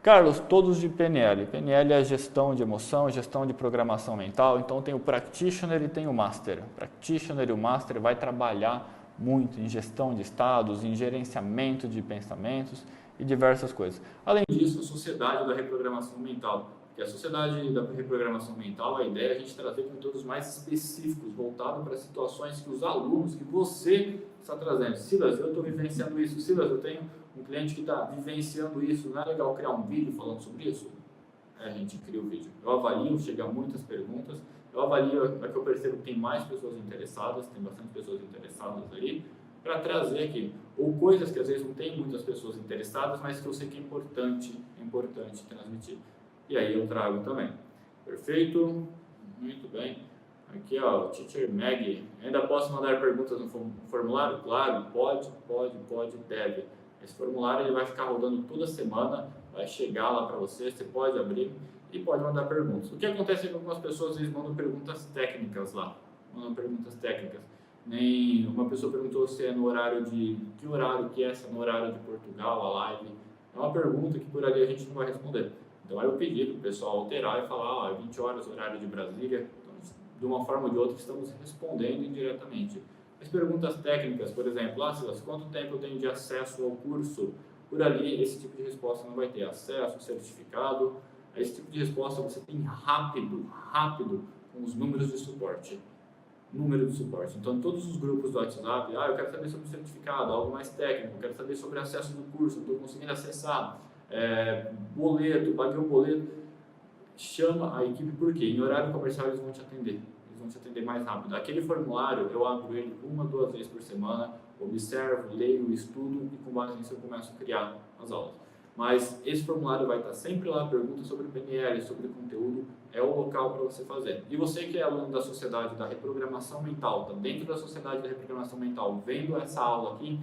Carlos, todos de PNL. PNL é gestão de emoção, gestão de programação mental. Então tem o Practitioner e tem o Master. O Practitioner e o Master vai trabalhar muito em gestão de estados, em gerenciamento de pensamentos e diversas coisas. Além disso, a Sociedade da Reprogramação Mental. Que a Sociedade da Reprogramação Mental, a ideia é a gente trazer conteúdos mais específicos, voltados para situações que os alunos, que você está trazendo. Silas, eu estou vivenciando isso. Silas, eu tenho um cliente que está vivenciando isso, não é legal criar um vídeo falando sobre isso? A gente cria o vídeo. Eu avalio, chega muitas perguntas, eu avalio, é que eu percebo que tem mais pessoas interessadas, tem bastante pessoas interessadas ali, para trazer aqui, ou coisas que às vezes não tem muitas pessoas interessadas, mas que eu sei que é importante transmitir. E aí eu trago também. Perfeito? Muito bem. Aqui, ó, o Teacher Maggie. Ainda posso mandar perguntas no formulário? Claro, pode, deve. Esse formulário ele vai ficar rodando toda semana, vai chegar lá para você pode abrir e pode mandar perguntas. O que acontece é que algumas pessoas às vezes mandam perguntas técnicas lá, Nem uma pessoa perguntou se é no horário de... Que horário que é? Se é no horário de Portugal, a live? É uma pergunta que por ali a gente não vai responder. Então aí eu pedi para o pessoal alterar e falar, é 20 horas horário de Brasília. Então, de uma forma ou de outra estamos respondendo indiretamente. As perguntas técnicas, por exemplo, Silas, quanto tempo eu tenho de acesso ao curso? Por ali, esse tipo de resposta não vai ter acesso, certificado. Esse tipo de resposta você tem rápido, com os números de suporte. Então, todos os grupos do WhatsApp, eu quero saber sobre o certificado, algo mais técnico, eu quero saber sobre acesso do curso, não estou conseguindo acessar, boleto, paguei o boleto. Chama a equipe, por quê? Em horário comercial eles vão te atender. Vão te atender mais rápido. Aquele formulário, eu abro ele 1 ou 2 vezes por semana, observo, leio, estudo e com base nisso eu começo a criar as aulas. Mas esse formulário vai estar sempre lá, perguntas sobre PNL, sobre conteúdo, é o local para você fazer. E você que é aluno da Sociedade da Reprogramação Mental, está dentro da Sociedade da Reprogramação Mental, vendo essa aula aqui,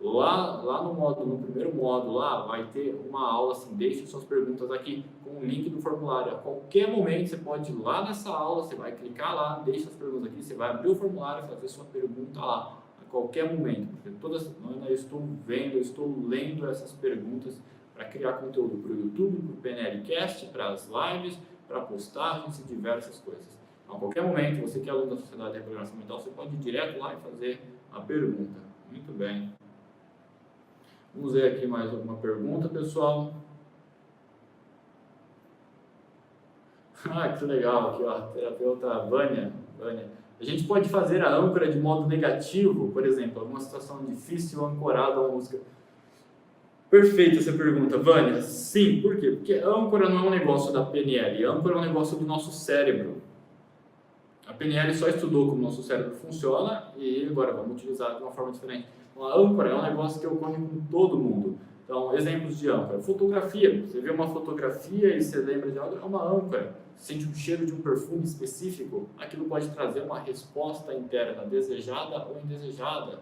lá no módulo, no primeiro módulo lá, vai ter uma aula assim, deixe suas perguntas aqui com o link do formulário. A qualquer momento você pode ir lá nessa aula, você vai clicar lá, deixa as perguntas aqui, você vai abrir o formulário e fazer sua pergunta lá, a qualquer momento. Porque toda semana eu estou vendo, eu estou lendo essas perguntas para criar conteúdo para o YouTube, para o PNLcast, para as lives, para postagens e diversas coisas. Então, a qualquer momento, você que é aluno da Sociedade de Reprogramação Mental, você pode ir direto lá e fazer a pergunta. Muito bem. Vamos ver aqui mais alguma pergunta, pessoal. Que legal, aqui ó, terapeuta Vânia. A gente pode fazer a âncora de modo negativo, por exemplo, alguma situação difícil ancorada a uma música. Perfeita essa pergunta, Vânia. Sim, por quê? Porque âncora não é um negócio da PNL, âncora é um negócio do nosso cérebro. A PNL só estudou como o nosso cérebro funciona e agora vamos utilizar de uma forma diferente. Então, a âncora é um negócio que ocorre com todo mundo. Então, exemplos de âncora. Fotografia. Você vê uma fotografia e você lembra de algo, é uma âncora. Sente um cheiro de um perfume específico, aquilo pode trazer uma resposta interna desejada ou indesejada.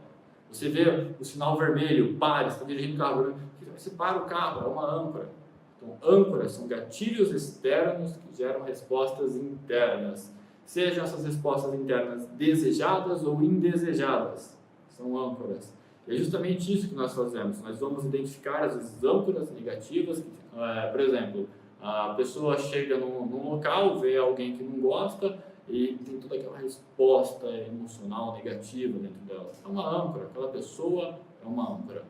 Você vê o sinal vermelho, pare, você está dirigindo o carro, você para o carro, é uma âncora. Então, âncoras são gatilhos externos que geram respostas internas. Sejam essas respostas internas desejadas ou indesejadas, são âncoras. E é justamente isso que nós fazemos. Nós vamos identificar as vezes âncoras negativas. Por exemplo, a pessoa chega num local, vê alguém que não gosta e tem toda aquela resposta emocional negativa dentro dela. É uma âncora, aquela pessoa é uma âncora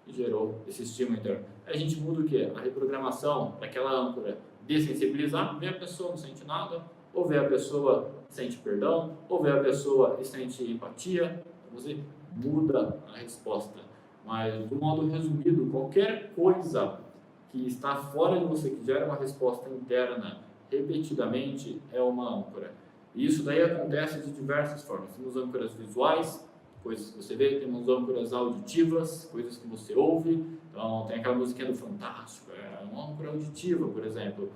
que gerou esse estímulo interno. Aí a gente muda o quê? A reprogramação para aquela âncora dessensibilizar, vê a pessoa não sente nada, ou vê a pessoa sente perdão, ou vê a pessoa e sente empatia, você muda a resposta. Mas, de modo resumido, qualquer coisa que está fora de você, que gera uma resposta interna repetidamente, é uma âncora. E isso daí acontece de diversas formas. Temos âncoras visuais, coisas que você vê, temos âncoras auditivas, coisas que você ouve. Então, tem aquela musiquinha do Fantástico, é uma âncora auditiva, por exemplo.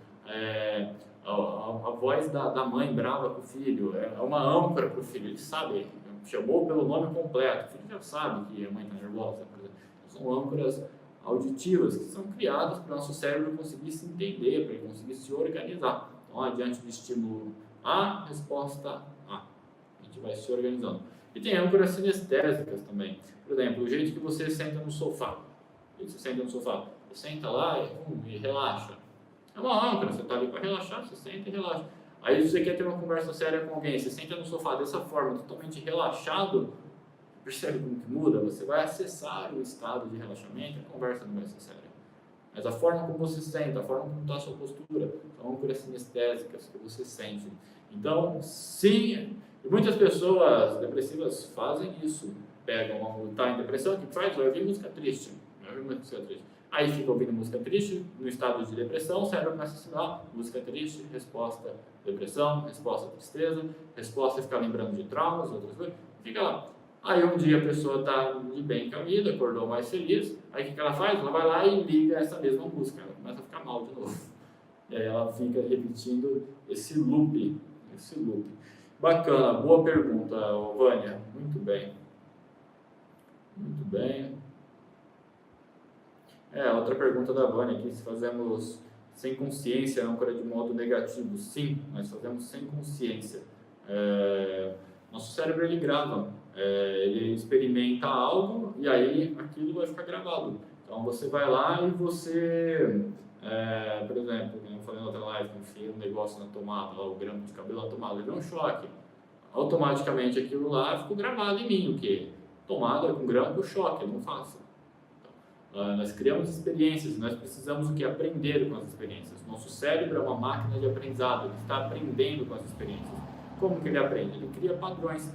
A voz da mãe brava com o filho é uma âncora para o filho, ele sabe, chamou pelo nome completo, o filho já sabe que a mãe está nervosa, por exemplo. São âncoras auditivas que são criadas para o nosso cérebro conseguir se entender, para ele conseguir se organizar. Então, diante do estímulo A, resposta A. A gente vai se organizando. E tem âncoras sinestésicas também. Por exemplo, o jeito que você senta no sofá. O jeito que você senta no sofá. Você senta lá e relaxa. É uma âncora, você está ali para relaxar, você senta e relaxa. Aí se você quer ter uma conversa séria com alguém, você senta no sofá dessa forma, totalmente relaxado, percebe como que muda? Você vai acessar o estado de relaxamento e a conversa não vai ser séria. Mas a forma como você senta, a forma como está a sua postura, são âncoras sinestésicas que você sente. Então, sim, e muitas pessoas depressivas fazem isso. Pegam, está em depressão, o que faz? Vai ouvir música triste. Aí fica ouvindo música triste, no estado de depressão, o cérebro começa a assinar música triste, resposta depressão, resposta tristeza, resposta ficar lembrando de traumas, outras coisas, fica lá. Aí um dia a pessoa está de bem com a vida, acordou mais feliz, aí o que ela faz? Ela vai lá e liga essa mesma música, ela começa a ficar mal de novo. E aí ela fica repetindo esse loop. Bacana, boa pergunta, Vânia, muito bem. Muito bem. Outra pergunta da Vânia aqui, se fazemos sem consciência a âncora de modo negativo. Sim, nós fazemos sem consciência. Nosso cérebro ele grava, ele experimenta algo e aí aquilo vai ficar gravado. Então você vai lá e você, por exemplo, como eu falei na outra live, enfia um negócio na tomada, lá, o grampo de cabelo na tomada, ele deu um choque. Automaticamente aquilo lá ficou gravado em mim, o quê? Tomada com grampo, choque, eu não faço. Nós criamos experiências, nós precisamos o que? Aprender com as experiências. Nosso cérebro é uma máquina de aprendizado, ele está aprendendo com as experiências. Como que ele aprende? Ele cria padrões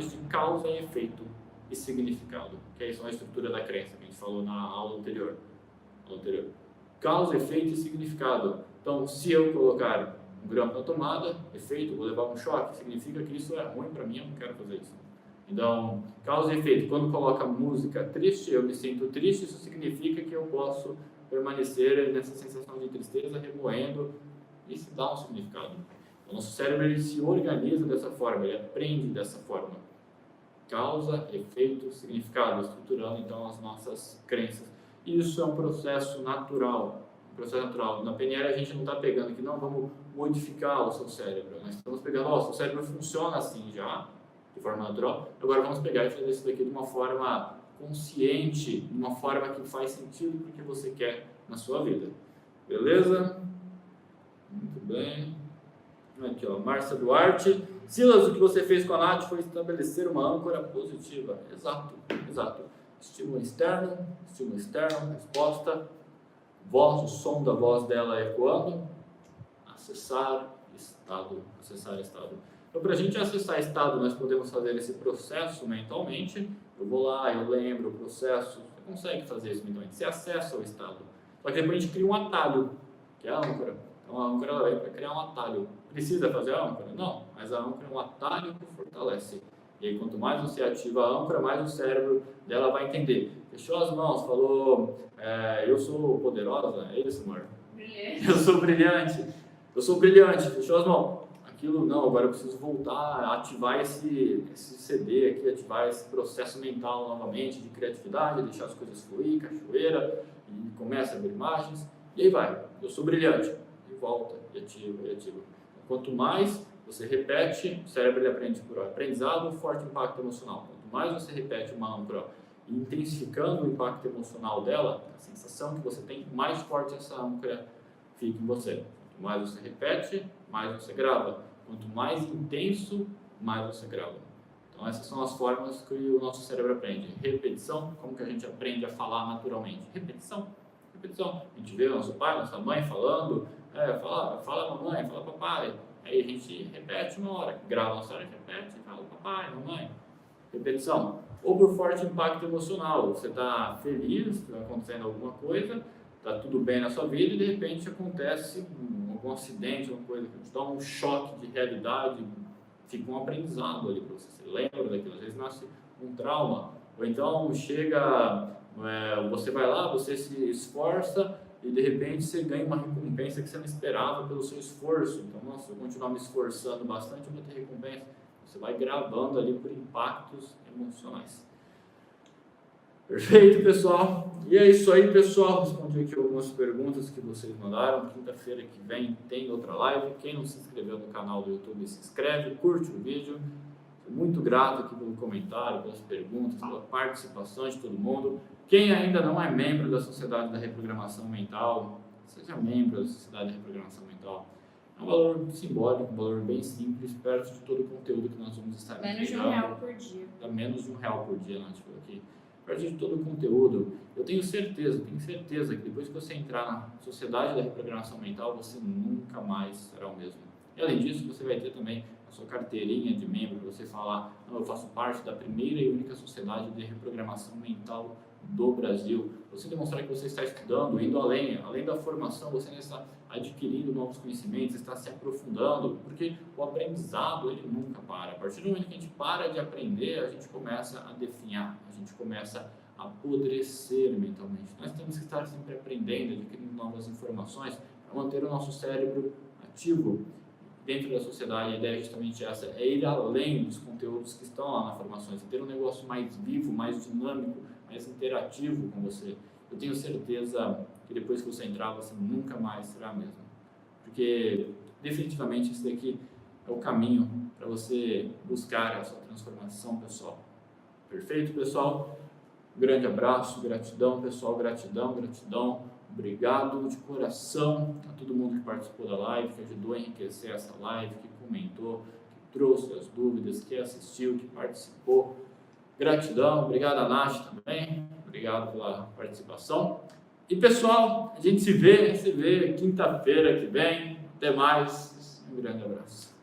de causa e efeito e significado, que aí são a estrutura da crença, que a gente falou na aula anterior. Causa, efeito e significado. Então, se eu colocar um grampo na tomada, efeito, vou levar um choque, significa que isso é ruim para mim, eu não quero fazer isso. Então, causa e efeito. Quando coloca música triste, eu me sinto triste, isso significa que eu posso, permanecer nessa sensação de tristeza, remoendo, e se dá um significado. O nosso cérebro ele se organiza dessa forma, ele aprende dessa forma. Causa, efeito, significado, estruturando então as nossas crenças. Isso é um processo natural. Na PNL a gente não está pegando que não vamos modificar o seu cérebro. Nós estamos pegando, o seu cérebro funciona assim já, de forma natural. Agora vamos pegar e fazer isso daqui de uma forma consciente, de uma forma que faz sentido para o que você quer na sua vida. Beleza? Muito bem. Aqui, ó, Márcia Duarte. Silas, o que você fez com a Nath foi estabelecer uma âncora positiva. Exato. Estímulo externo, resposta, voz, o som da voz dela ecoando, acessar estado. Então, para a gente acessar estado, nós podemos fazer esse processo mentalmente. Eu vou lá, eu lembro o processo. Você consegue fazer isso mentalmente. Você acessa o estado. Só que depois a gente cria um atalho, que é a âncora. Então, a âncora ela vai criar um atalho. Precisa fazer a âncora? Não, mas a âncora é um atalho que fortalece. E aí, quanto mais você ativa a âncora, mais o cérebro dela vai entender. Fechou as mãos, falou, eu sou poderosa, é isso, amor? Brilhante. Eu sou brilhante, fechou as mãos. Aquilo, não, agora eu preciso voltar a ativar esse CD aqui, ativar esse processo mental novamente, de criatividade, deixar as coisas fluir, cachoeira, e começa a abrir imagens, e aí vai, eu sou brilhante, e volta, e ativa. Quanto mais você repete, o cérebro ele aprende por aprendizado, forte impacto emocional. Quanto mais você repete uma âncora, intensificando o impacto emocional dela, a sensação que você tem, mais forte essa âncora fica em você. Quanto mais você repete, mais você grava. Quanto mais intenso, mais você grava. Então essas são as formas que o nosso cérebro aprende. Repetição, como que a gente aprende a falar naturalmente? Repetição. A gente vê o nosso pai, nossa mãe falando, fala mamãe, fala papai. Aí a gente repete uma hora, grava uma hora, repete, fala papai, mamãe. Repetição. Ou por forte impacto emocional. Você está feliz, está acontecendo alguma coisa, está tudo bem na sua vida e de repente acontece algum acidente, alguma coisa que te dá um choque de realidade, fica um aprendizado ali para você. Você lembra daquilo, às vezes nasce um trauma. Ou então chega, você vai lá, você se esforça e de repente você ganha uma recompensa que você não esperava pelo seu esforço. Então, nossa, eu continuar me esforçando bastante, eu vou ter recompensa. Você vai gravando ali por impactos emocionais. Perfeito, pessoal? E é isso aí, pessoal. Respondi aqui algumas perguntas que vocês mandaram. Quinta-feira que vem tem outra live. Quem não se inscreveu no canal do YouTube, se inscreve, curte o vídeo. Estou muito grato aqui pelo comentário, pelas perguntas, pela participação de todo mundo. Quem ainda não é membro da Sociedade da Reprogramação Mental, seja membro da Sociedade da Reprogramação Mental. É um valor simbólico, um valor bem simples, perto de todo o conteúdo que nós vamos estar menos de R$1 por dia. Dá menos de R$1 por dia, Nath, aqui. Perto de todo o conteúdo. Eu tenho certeza que depois que você entrar na Sociedade da Reprogramação Mental, você nunca mais será o mesmo. E além disso, você vai ter também a sua carteirinha de membro para você falar, não, eu faço parte da primeira e única Sociedade de Reprogramação Mental do Brasil. Você demonstrar que você está estudando, indo além da formação, você ainda está adquirindo novos conhecimentos, está se aprofundando, porque o aprendizado ele nunca para. A partir do momento que a gente para de aprender, a gente começa a definhar, a gente começa a apodrecer mentalmente. Nós temos que estar sempre aprendendo, adquirindo novas informações para manter o nosso cérebro ativo. Dentro da sociedade, a ideia é justamente essa, é ir além dos conteúdos que estão lá na formação, é ter um negócio mais vivo, mais dinâmico, mais interativo com você. Eu tenho certeza que depois que você entrar, você nunca mais será a mesma. Porque, definitivamente, isso daqui é o caminho para você buscar a sua transformação pessoal. Perfeito, pessoal? Um grande abraço, gratidão, pessoal, gratidão. Obrigado de coração a todo mundo que participou da live, que ajudou a enriquecer essa live, que comentou, que trouxe as dúvidas, que assistiu, que participou. Gratidão, obrigado a Nath também, obrigado pela participação. E pessoal, a gente se vê quinta-feira que vem. Até mais, um grande abraço.